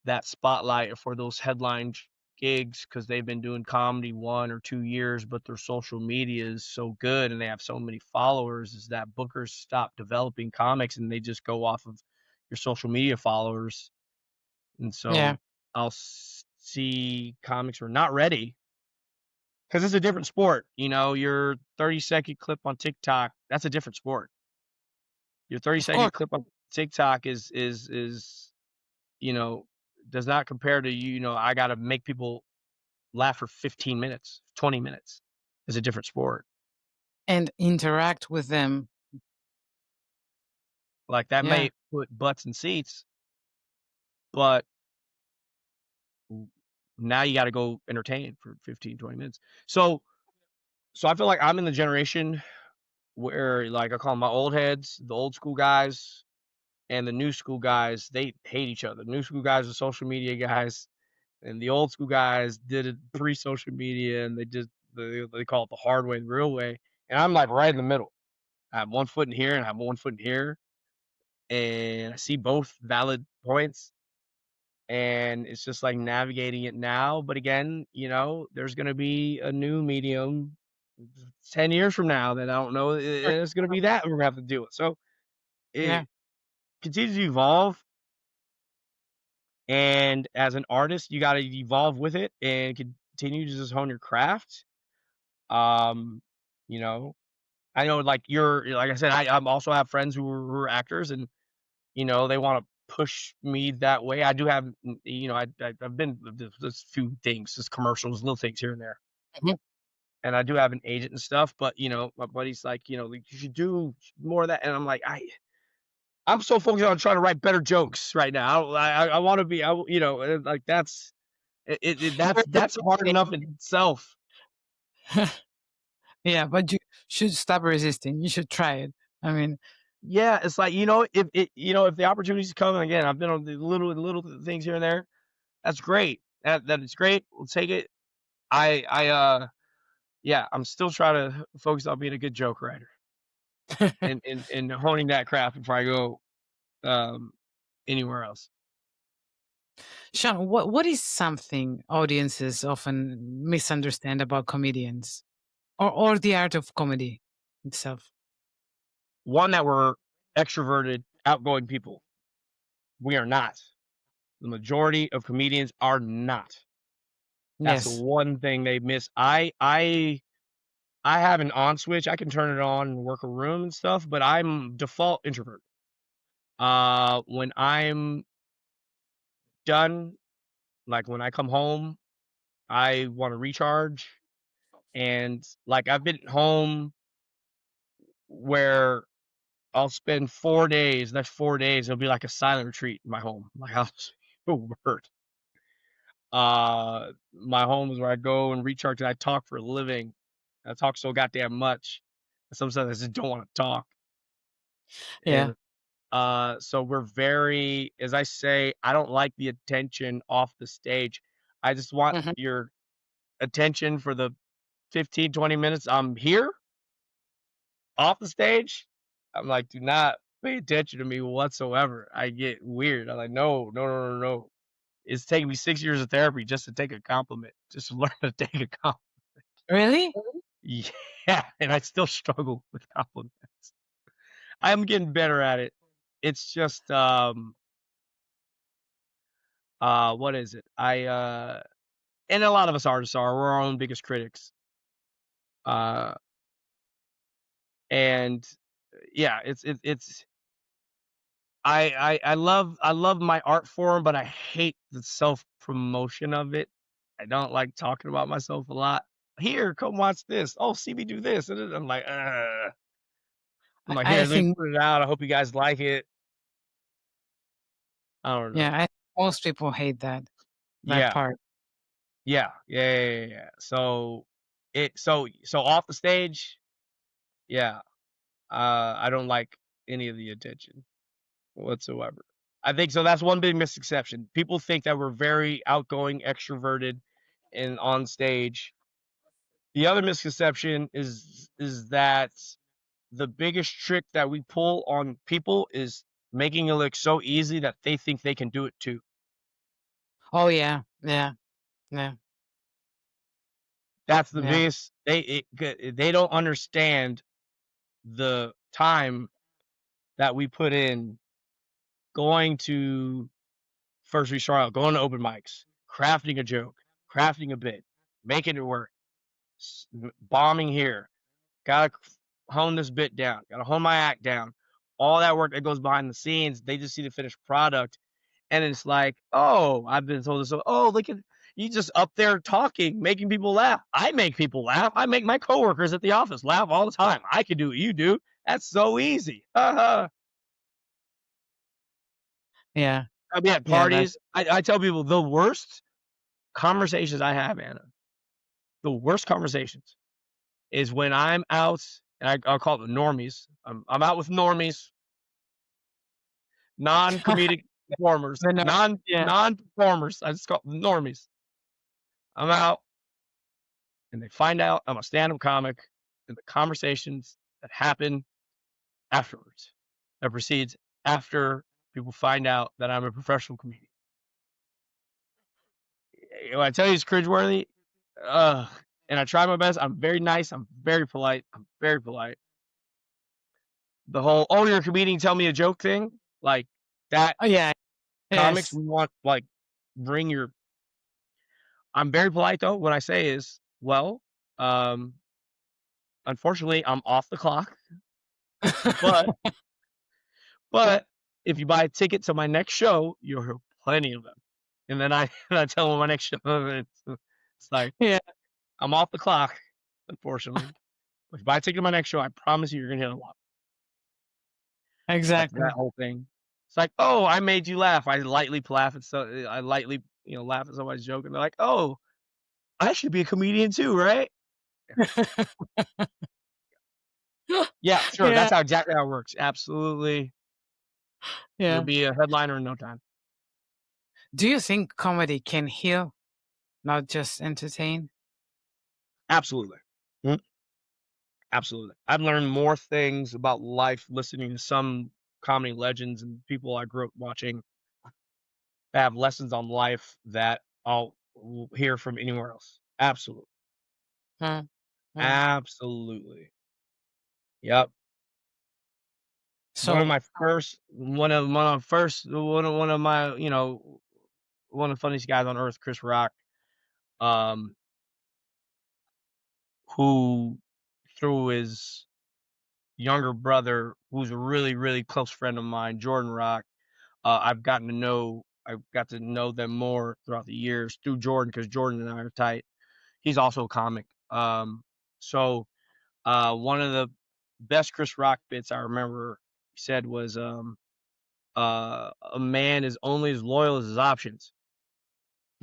that spotlight or for those headline gigs because they've been doing comedy 1 or 2 years, but their social media is so good and they have so many followers is that bookers stop developing comics and they just go off of your social media followers. And Yeah, so see comics who are not ready because it's a different sport. Your 30-second clip on TikTok, that's a different sport. Your 30 of course. second clip on TikTok is, you know, does not compare to I gotta make people laugh for 15 minutes, 20 minutes. It's a different sport. And interact with them. Like, that Yeah, may put butts in seats, but w now you gotta go entertain for 15, 20 minutes. So I feel like I'm in the generation where, like, I call 'em my old heads, the old school guys. and the new school guys, they hate each other. The new school guys are social media guys, and the old school guys did it pre-social media, and they call it the hard way, the real way. And I'm like right in the middle. I have one foot in here and I have one foot in here, and I see both valid points. And it's just like navigating it now. But again, there's gonna be a new medium 10 years from now that I don't know. It's gonna be that we're gonna have to deal with. So Yeah. it continues to evolve. And as an artist, you gotta evolve with it and continue to just hone your craft. Um, you know, I know like like I said, I'm also have friends who are actors, and they wanna push me that way. I do have I've been just few things, just commercials, little things here and there. Mhm. And I do have an agent and stuff, but my buddy's like, like, "You should do more of that." And I'm like, I'm so focused on trying to write better jokes right now. I wanna be and like You're that's hard enough in itself. Yeah, but you should stop resisting. You should try it. I mean, Yeah, it's like, if the opportunities come, and again, I've been on the little things here and there, that's great. That is great. We'll take it. Yeah, I'm still trying to focus on being a good joke writer and honing that craft before I go, um, anywhere else. Sean, what is something audiences often misunderstand about comedians or the art of comedy itself? One, that we're extroverted, outgoing people. We are not. The majority of comedians are not. That's the Yes. one thing they miss. I have an on switch. I can turn it on and work a room and stuff, but I'm default introvert. When I'm done, like when I come home, I want to recharge. And like I've been home where I'll spend 4 days. Next 4 days, it'll be like a silent retreat in my home. My house. Oh, word. My home is where I go and recharge, and I talk for a living. I talk so goddamn much. Sometimes I just don't want to talk. Yeah. And so we're very, as I say, I don't like the attention off the stage. I just want Mhm. your attention for the 15, 20 minutes I'm here off the stage. I'm like, do not pay attention to me whatsoever. I get weird. I'm like, no, no, no, no, no. It's taken me 6 years of therapy just to take a compliment, just to learn to take a compliment. Really? Yeah, and I still struggle with compliments. I'm getting better at it. It's just, what is it? And a lot of us artists are, we're our own biggest critics. Uh, and yeah, it's I love my art form, but I hate the self-promotion of it. I don't like talking about myself a lot. "Here, come watch this. Oh, see me do this." And then I'm like, "Ugh." I'm like, I "Here, let me think, put it out. I hope you guys like it." I don't know. yeah, most people hate that Yeah. part. Yeah. Yeah, yeah, yeah, yeah. So off the stage, yeah, I don't like any of the attention whatsoever. I think so that's one big misconception. People think that we're very outgoing, extroverted, and on stage. The other misconception is that the biggest trick that we pull on people is making it look so easy that they think they can do it too. Oh yeah. Yeah. Yeah. That's the Yeah. biggest they don't understand the time that we put in going to first we start out, going to open mics, crafting a joke, crafting a bit, making it work, bombing here, gotta hone this bit down, gotta hone my act down. All that work that goes behind the scenes, they just see the finished product, and it's like, oh, I've been told this. Oh, look at you just up there talking, making people laugh. I make people laugh. I make my coworkers at the office laugh all the time. I can do what you do. That's so easy. I Yeah. mean, at Yeah. That. parties, I tell people the worst conversations I have, Anna, the worst conversations is when I'm out, and I'll call it the normies. I'm out with normies. non-comedic performers, The no yeah. non-performers. I just call them normies. I'm out, and they find out I'm a stand-up comic, and the conversations that happen afterwards, that proceeds after people find out that I'm a professional comedian. When I tell you it's cringeworthy, ugh, and I try my best. I'm very nice. I'm very polite. I'm very polite. The whole, "Oh, you're a comedian, tell me a joke" thing, like, that Oh, yeah. comics, Yes. we want, like, bring your I'm very polite, though. What I say is, "Well, um, unfortunately, I'm off the clock, but but if you buy a ticket to my next show, you'll hear plenty of them." And then I and I tell them my next show, it's like, Yeah, "I'm off the clock, unfortunately, but if you buy a ticket to my next show, I promise you, you're gonna hear a lot." That's that exactly. whole thing. It's like, "Oh, I made you laugh." I lightly, laugh at somebody's joke, and they're like, "Oh, I should be a comedian too, right?" Yeah. Yeah, sure, Yeah, that's how exactly how it works. Absolutely. You'll yeah. be a headliner in no time. Do you think comedy can heal, not just entertain? Absolutely. Mm, absolutely. I've learned more things about life listening to some comedy legends and people I grew up watching that have lessons on life that I'll w hear from anywhere else. Absolutely. Mm, mm. Absolutely. Yep. So One of my, one of the funniest guys on earth, Chris Rock, um, who through his younger brother, who's a really, really close friend of mine, Jordan Rock, I've got to know them more throughout the years through Jordan because Jordan and I are tight. He's also a comic. So, one of the best Chris Rock bits I remember he said was, "A man is only as loyal as his options."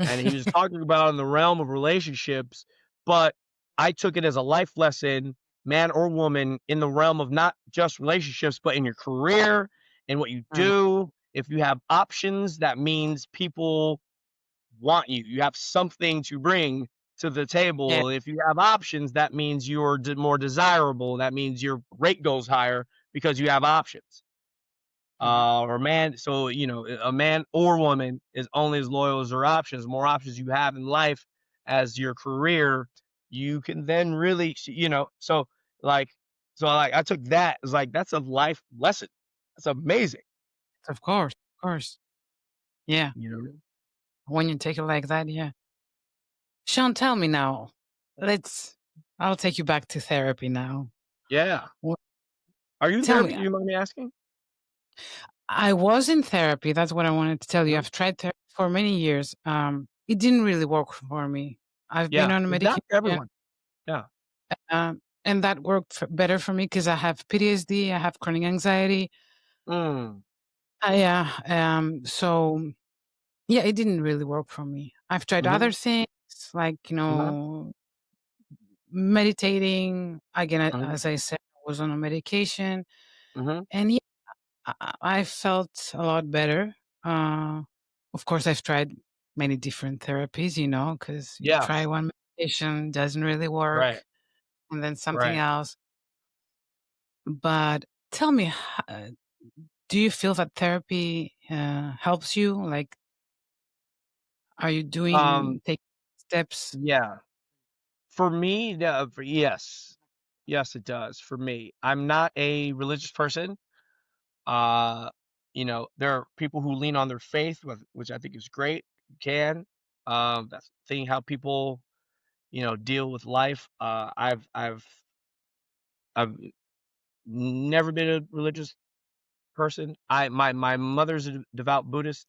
And he was talking about in the realm of relationships, but I took it as a life lesson, man or woman, in the realm of not just relationships, but in your career and what you Mhm. do. If you have options, that means people want you. You have something to bring to the Yeah. table. If you have options, that means you're more desirable. That means your rate goes higher because you have options. Mhm. Or man, so a man or woman is only as loyal as their options. The more options you have in life as your career, you can then really, like, I took that as like that's a life lesson. That's amazing. Of course, of course. Yeah, You know? when you take it like that, yeah. Sean, tell me now. Let's I'll take you back to therapy now. Yeah. Wha Are you in Tell therapy? me, Do you mind me asking? I was in therapy, that's what I wanted to tell you. Mhm. I've tried therapy for many years. It didn't really work for me. I've been Yeah. on It's not medication, for everyone. Yeah. and that worked better for me because I have PTSD, I have chronic anxiety. Mm. Yeah, so yeah, it didn't really work for me. I've tried other Mhm. things like, Uh-huh. meditating. Again, Mhm. as I said, I was on a medication, Mhm. and yeah, I felt a lot better. Uh, of course, I've tried many different therapies, because you try Yes. one medication, doesn't really Right. work, and then something Right. else. But tell me, do you feel that therapy helps you? Like, are you Um, taking steps? yeah. For me, yes. Yes, it does for me. I'm not a religious person. Uh, there are people who lean on their faith, which I think is great. You can. That's the thing how people, deal with life. I've never been a religious person. My mother's a devout Buddhist.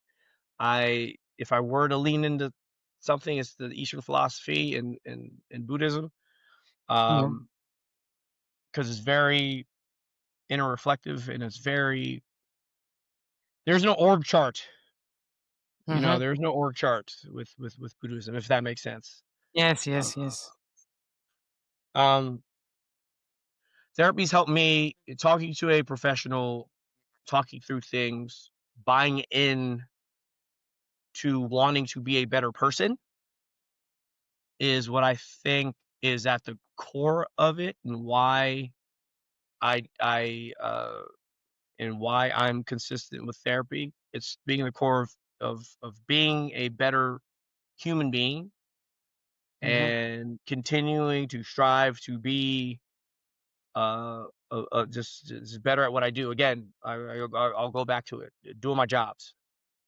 If I were to lean into something, it's the Eastern philosophy and Buddhism. Mhm, Um, because it's very inner reflective and it's very there's no org chart. mhm. There's no org chart with Buddhism, if that makes sense. Yes, Uh, yes, yes. um, Therapy's helped me talking to a professional, talking through things. buying in to wanting to be a better person is what I think is at the core of it, and why I and why I'm consistent with therapy. It's being the core of being a better human being Mhm. and continuing to strive to be just better at what I do. Again, I'll go back to it. Doing my jobs.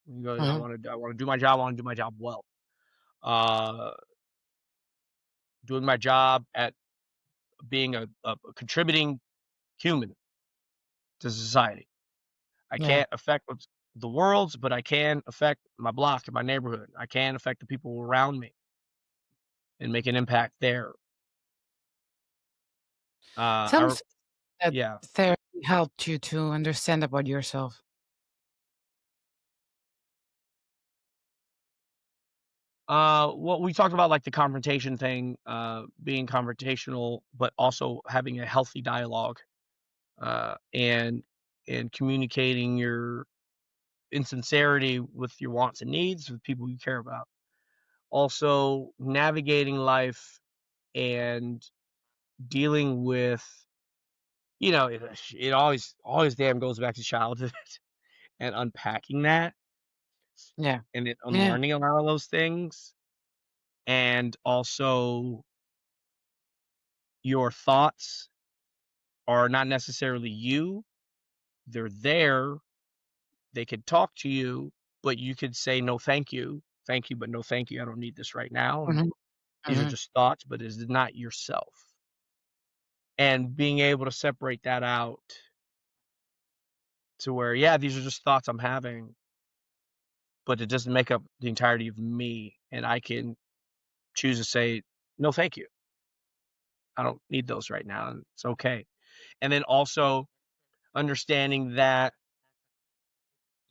You know, Mhm. I want to do my job. I want to do my job well. Uh, Doing my job at being a contributing human to society. I Yeah. can't affect what's the world's, but I can affect my block and my neighborhood. I can affect the people around me and make an impact there. Tell me I something that Yeah. therapy helped you to understand about yourself. Well, we talked about like the confrontation thing, being confrontational, but also having a healthy dialogue, and communicating your insincerity with your wants and needs with people you care about. Also, navigating life and dealing with, it always damn goes back to childhood and unpacking that Yeah. and then Yeah. unlearning a lot of those things. And also, your thoughts are not necessarily you. They're there. They could talk to you, but you could say, no, thank you. Thank you, but no, thank you. I don't need this right now. And Mhm. these are Mhm. just thoughts, but it's not yourself. And being able to separate that out to where, yeah, these are just thoughts I'm having, but it doesn't make up the entirety of me. And I can choose to say, no, thank you. I don't need those right now. And it's okay. And then also understanding that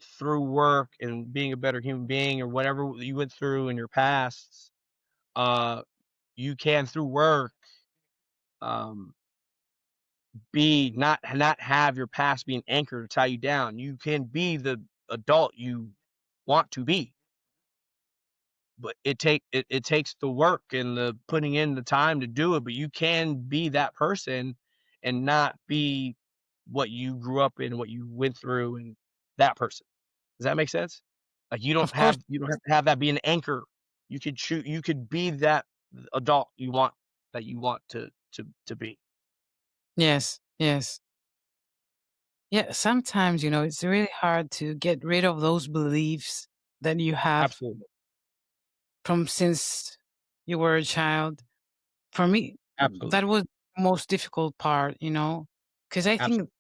through work and being a better human being or whatever you went through in your past, uh, you can through work, um, be not have your past be an anchor to tie you down. You can be the adult you want to be, but it takes the work and the putting in the time to do it. But you can be that person and not be what you grew up in, what you went through, and that person. Does that make sense? Like, Of course. you don't have to have that be an anchor. You could be that adult you want to be. Yes. Yes. Yeah, sometimes, it's really hard to get rid of those beliefs that you have Absolutely. from since you were a child. For me, Absolutely. that was the most difficult part, because I think Absolutely.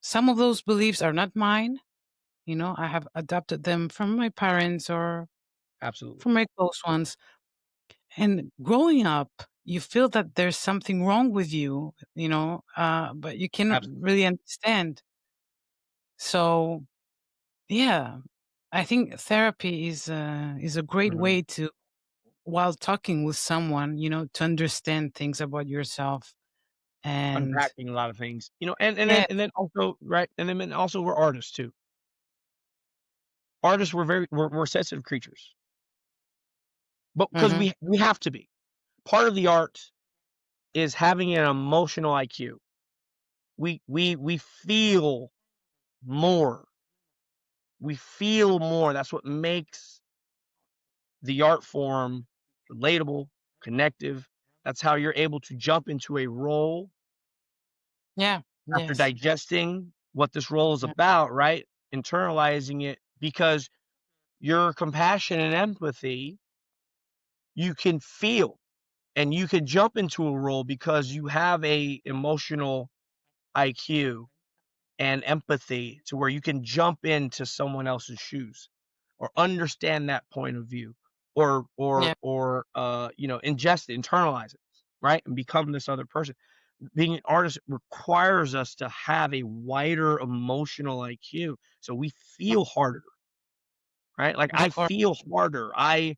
some of those beliefs are not mine. I have adopted them from my parents or Absolutely. from my close ones. And growing up, you feel that there's something wrong with you, but you cannot Absolutely. really understand. So, yeah, I think therapy is a great Mhm. way to, while talking with someone, to understand things about yourself. And Unpacking a lot of things, yeah, and then also, right, and then also we're artists too. Artists, we're sensitive creatures, but because hmm we have to be. Part of the art is having an emotional IQ. We feel more. We feel more. That's what makes the art form relatable, connective. That's how you're able to jump into a role yeah, after yes, digesting what this role is yeah, about, right? Internalizing it, because your compassion and empathy, you can feel and you can jump into a role because you have a emotional IQ and empathy to where you can jump into someone else's shoes or understand that point of view, yeah, ingest it, internalize it, right? And become this other person. Being an artist requires us to have a wider emotional IQ, so we feel harder, right? Like, of I course, feel harder. I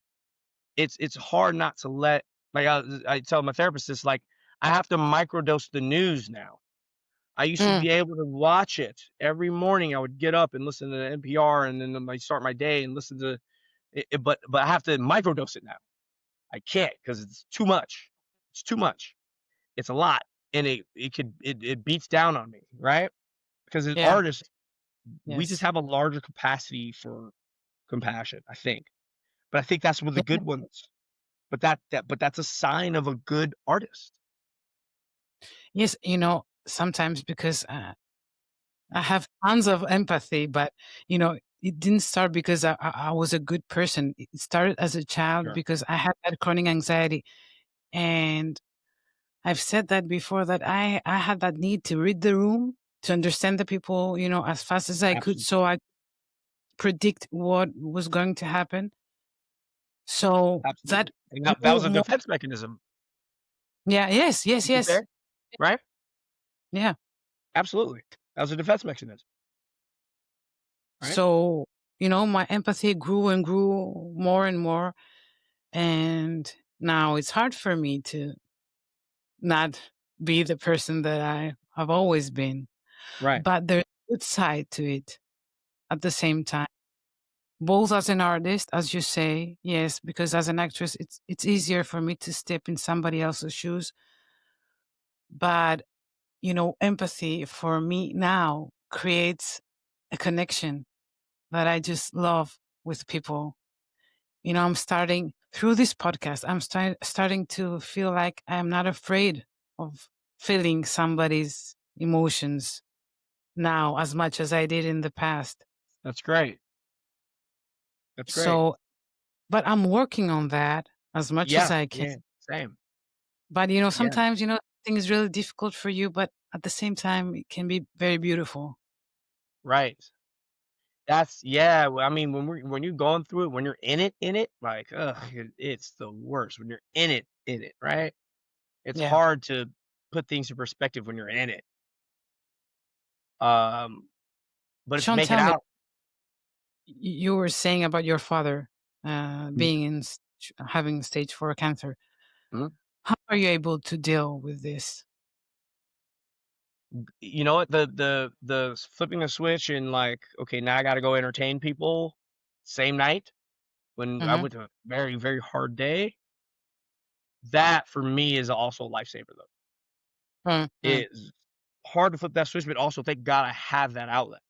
It's hard not to let, like, I tell my therapist this, like, I have to microdose the news now. I used to Mm, be able to watch it every morning. I would get up and listen to NPR, and then I start my day and listen to it, but I have to microdose it now. I can't because it's too much. It's too much. It's a lot, and it beats down on me, right? Because as yeah. artists, we just Yes. have a larger capacity for compassion, I think. But I think that's with the Yeah. good ones. But that's a sign of a good artist. Yes, sometimes because I have tons of empathy, but it didn't start because I was a good person. It started as a child Sure. because I had that chronic anxiety, and I've said that before that I had that need to read the room to understand the people, as fast as I could, Absolutely, so I predict what was going to happen. So that absolutely. And that grew was a more. defense mechanism. Yeah. Yes. Yes. Isn't Yes. there? Right? Yeah. Absolutely. That was a defense mechanism, right? So my empathy grew and grew more and more. And now it's hard for me to not be the person that I have always been. Right. But there's a good side to it at the same time. Both as an artist, as you say, yes, because as an actress, it's easier for me to step in somebody else's shoes. But empathy for me now creates a connection that I just love with people. I'm starting through this podcast, I'm starting to feel like I'm not afraid of feeling somebody's emotions now as much as I did in the past. That's great. That's great. So, but I'm working on that as much as Yeah, I can. yeah, same. But, Yeah, sometimes, things really difficult for you, but at the same time, it can be very beautiful. right. That's yeah, well, I mean, when you're going through it, when you're in it, like, ugh, it's the worst when you're in it, right? It's Yeah. hard to put things in perspective when you're in it. Um, but it's Sean, make it tell me, out. you were saying about your father Mhm, being having stage 4 cancer. mhm. How are you able to deal with this? You know what? The flipping a switch and like, okay, now I gotta go entertain people same night when I Mhm. went to a very, very hard day, that for me is also a lifesaver though. Mm, mm. It's hard to flip that switch, but also thank God I have that outlet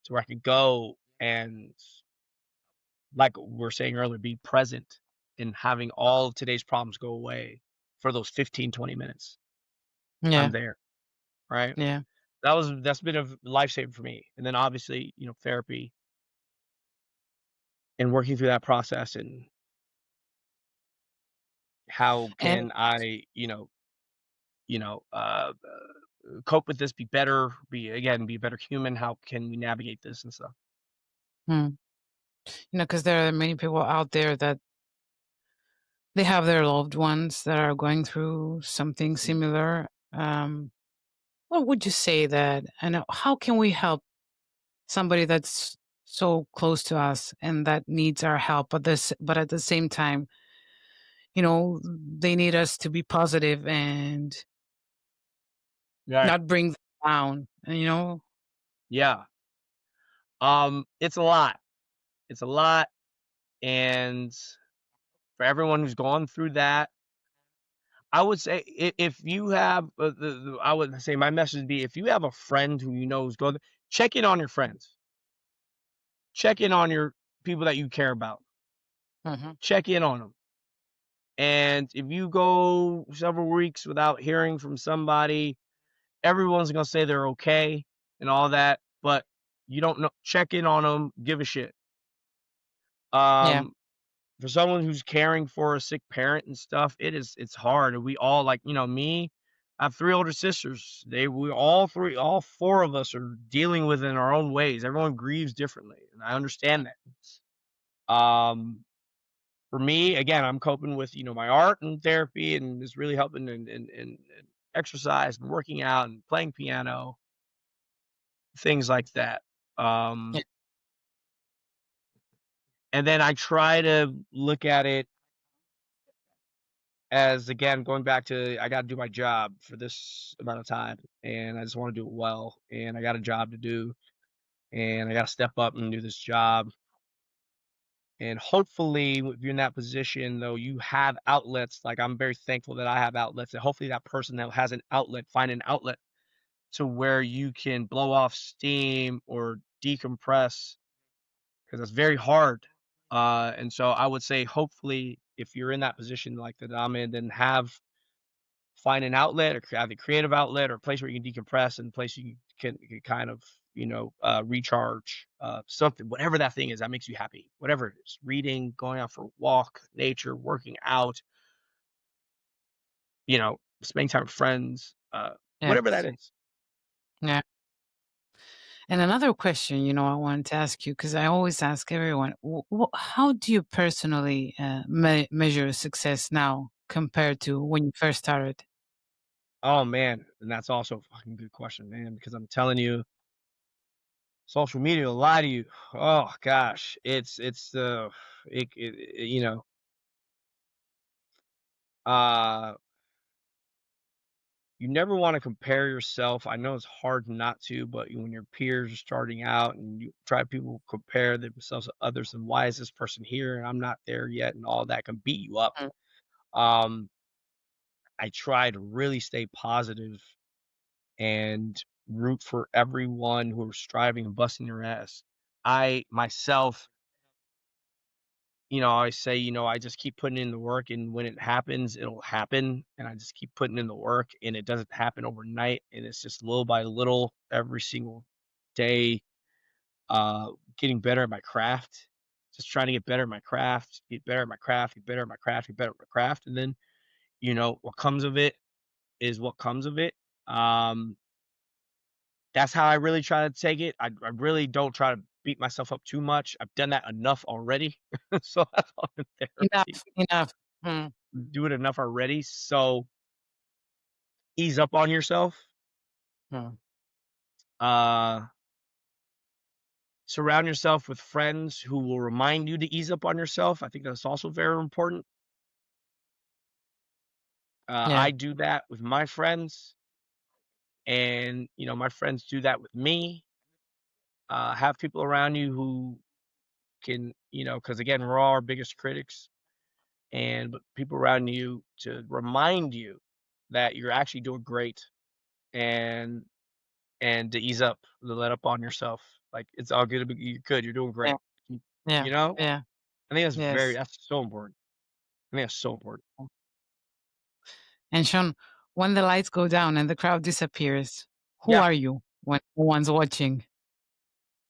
to where I could go and, like we were saying earlier, be present in having all of today's problems go away for those 15, 20 minutes. I'm Yeah, there, right? yeah. That's been a lifesaver for me. And then obviously, therapy and working through that process and how And can I, cope with this, be better, be a better human. How can we navigate this and stuff? mm, because there are many people out there that they have their loved ones that are going through something Mm. similar. What would you say that, and how can we help somebody that's so close to us and that needs our help, but at the same time, they need us to be positive and Right. not bring them down, Yeah. It's a lot. It's a lot. And for everyone who's gone through that, I would say if you have I would say my message would be if you have a friend who you know is going, check in on your friends, check in on your people that you care about, Mhm. check in on them. And if you go several weeks without hearing from somebody, everyone's gonna say they're okay and all that, but you don't know. Check in on them, give a shit. Yeah, Um, for someone who's caring for a sick parent and stuff, it's hard. And we all like, me, I have 3 older sisters. We all 4 of us are dealing with it in our own ways. Everyone grieves differently, and I understand that. For me, again, I'm coping with, my art and therapy, and it's really helping in exercise and working out and playing piano, things like that. yeah, Um, and then I try to look at it as again, going back to I gotta do my job for this amount of time, and I just wanna do it well, and I got a job to do, and I gotta step up and do this job, and hopefully, if you're in that position, though, you have outlets, like, I'm very thankful that I have outlets, and hopefully that person that has an outlet find an outlet to where you can blow off steam or decompress, because it's very hard, and so I would say, hopefully, if you're in that position like that I'm in, then find an outlet or have a creative outlet or a place where you can decompress and a place you can kind of, recharge, something, whatever that thing is that makes you happy, whatever it is, reading, going out for a walk, nature, working out, spending time with friends, whatever that Yes. is. Yeah. And another question, I wanted to ask you because I always ask everyone, how do you personally measure success now compared to when you first started? Oh man, and that's also a fucking good question, man, because I'm telling you, social media will lie to you. Oh gosh, it uh you never wanna compare yourself. I know it's hard not to, but when your peers are starting out and you try people compare themselves to others, and why is this person here and I'm not there yet, and all that can beat you up. Mm. Um, I try to really stay positive and root for everyone who are striving and busting their ass. I myself, I say, I just keep putting in the work, and when it happens, it'll happen. And I just keep putting in the work, and it doesn't happen overnight. And it's just little by little, every single day, getting better at my craft. Just trying to get better at my craft, get better at my craft, get better at my craft, get better at my craft. And then, what comes of it is what comes of it. Um, that's how I really try to take it. I really don't try to beat myself up too much. I've done that enough already. So that's all in therapy. Enough, enough. Mm. Do it enough already, so ease up on yourself. Mm. Uh, Surround yourself with friends who will remind you to ease up on yourself. I think that's also very important. Yeah, I do that with my friends, and my friends do that with me. Have people around you who can, because again, we're all our biggest critics, and but people around you to remind you that you're actually doing great, and to ease up, to let up on yourself. Like, it's all good, you're good, you're doing yeah, great. You yeah, you know? yeah. I think Yes. that's so important. I think that's so important. And Sean, when the lights go down and the crowd disappears, who Yeah. are you when no one's watching?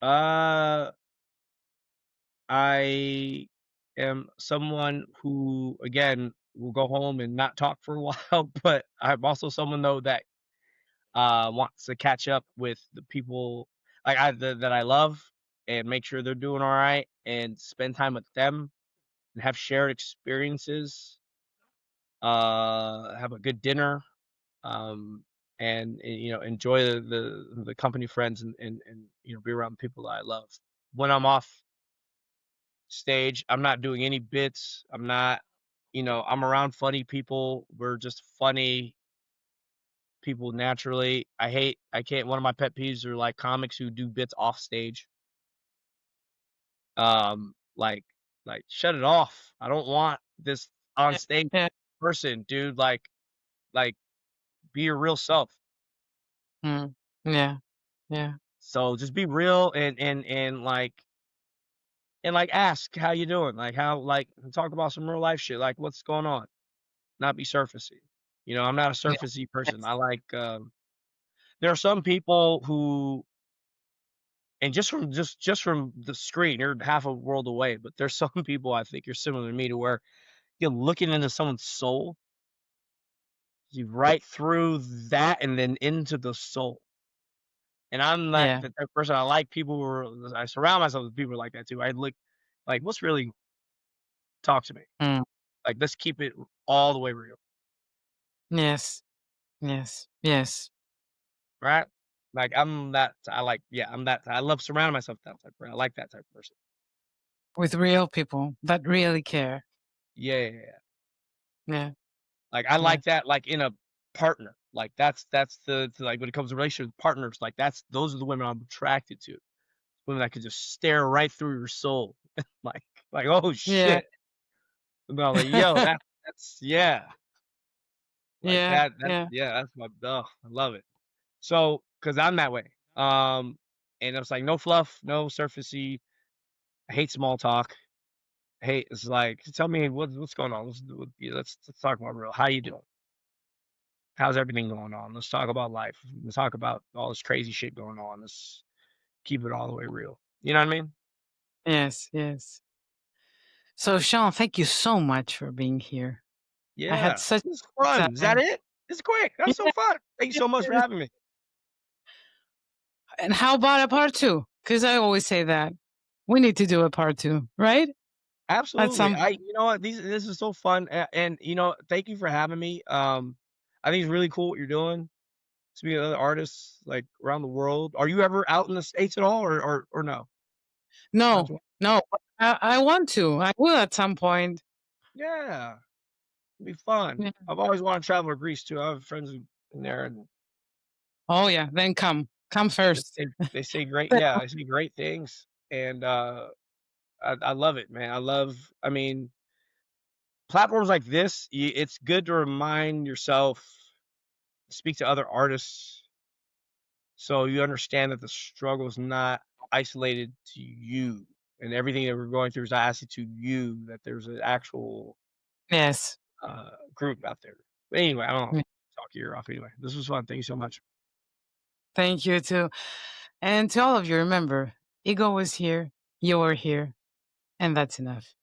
Uh, I am someone who, again, will go home and not talk for a while, but I'm also someone, though, that, wants to catch up with the people, like, that I love, and make sure they're doing alright, and spend time with them, and have shared experiences, have a good dinner, um, and enjoy the company, friends, and be around people that I love. When I'm off stage, I'm not doing any bits. I'm around funny people. We're just funny people naturally. I can't. One of my pet peeves are like comics who do bits off stage. Like, shut it off. I don't want this on Yeah, stage yeah, person, dude. Like, be your real self. mm, yeah, yeah, So just be real, and ask how you doing, talk about some real life shit, like what's going on, not be surfacey. I'm not a yeah, surfacey person. yes, There are some people who, and just from the screen, you're half a world away, but there's some people I think you're similar to me, to where you're looking into someone's soul, you right through that and then into the soul. And I'm not yeah, the type of person. I like people I surround myself with people like that too. I look like, what's really, talk to me. mm, Like, let's keep it all the way real, yes, yes, yes. right? Like, I'm that, I love surrounding myself with that type of person. I like that type of person. With real people that really care. Yeah, yeah, yeah. Yeah. Like, I Yeah. like that, like, in a partner. Like, that's like, when it comes to relationship partners, like, that's those are the women I'm attracted to. Women that could just stare right through your soul. Like "Oh, Yeah. shit." And I'm like, "Yo, that's yeah." Like, Yeah. that Yeah. yeah, that's my I love it. So, because 'cause I'm that way. And it's like, no fluff, no surfacey. I hate small talk. Hey, it's like, "Tell me what's going on. Let's talk about real. How you doing? How's everything going on? Let's talk about life. Let's talk about all this crazy shit going on. Let's keep it all the way real." You know what I mean? Yes. Yes. So, Sean, thank you so much for being here. I had Yeah. such It's a good fun. Is that time. it? It's quick. That was so Yeah. fun. Thank you so much for having me. And how about a part two? Because I always say that we need to do a part two, right? At Absolutely. some You know what? This is so fun. And you know, thank you for having me. I think it's really cool what you're doing. Speaking of other artists like around the world. Are you ever out in the States at all or no? Not no, too no. I want to. I will at some point. Yeah. It'd be fun. Yeah. I've always wanted to travel to Greece too. I have friends in there and Oh yeah, then come first. they say great But, yeah, they say great things. And I love it, man. I mean, platforms like this, it's good to remind yourself, speak to other artists, so you understand that the struggle is not isolated to you, and everything that we're going through is not isolated to you. That there's an actual yes. group out there. But anyway, I don't know. Yeah. Talk your ear off. Anyway, this was fun. Thank you so much. Thank you too. And to all of you, remember, ego was here, you were here, and that's enough.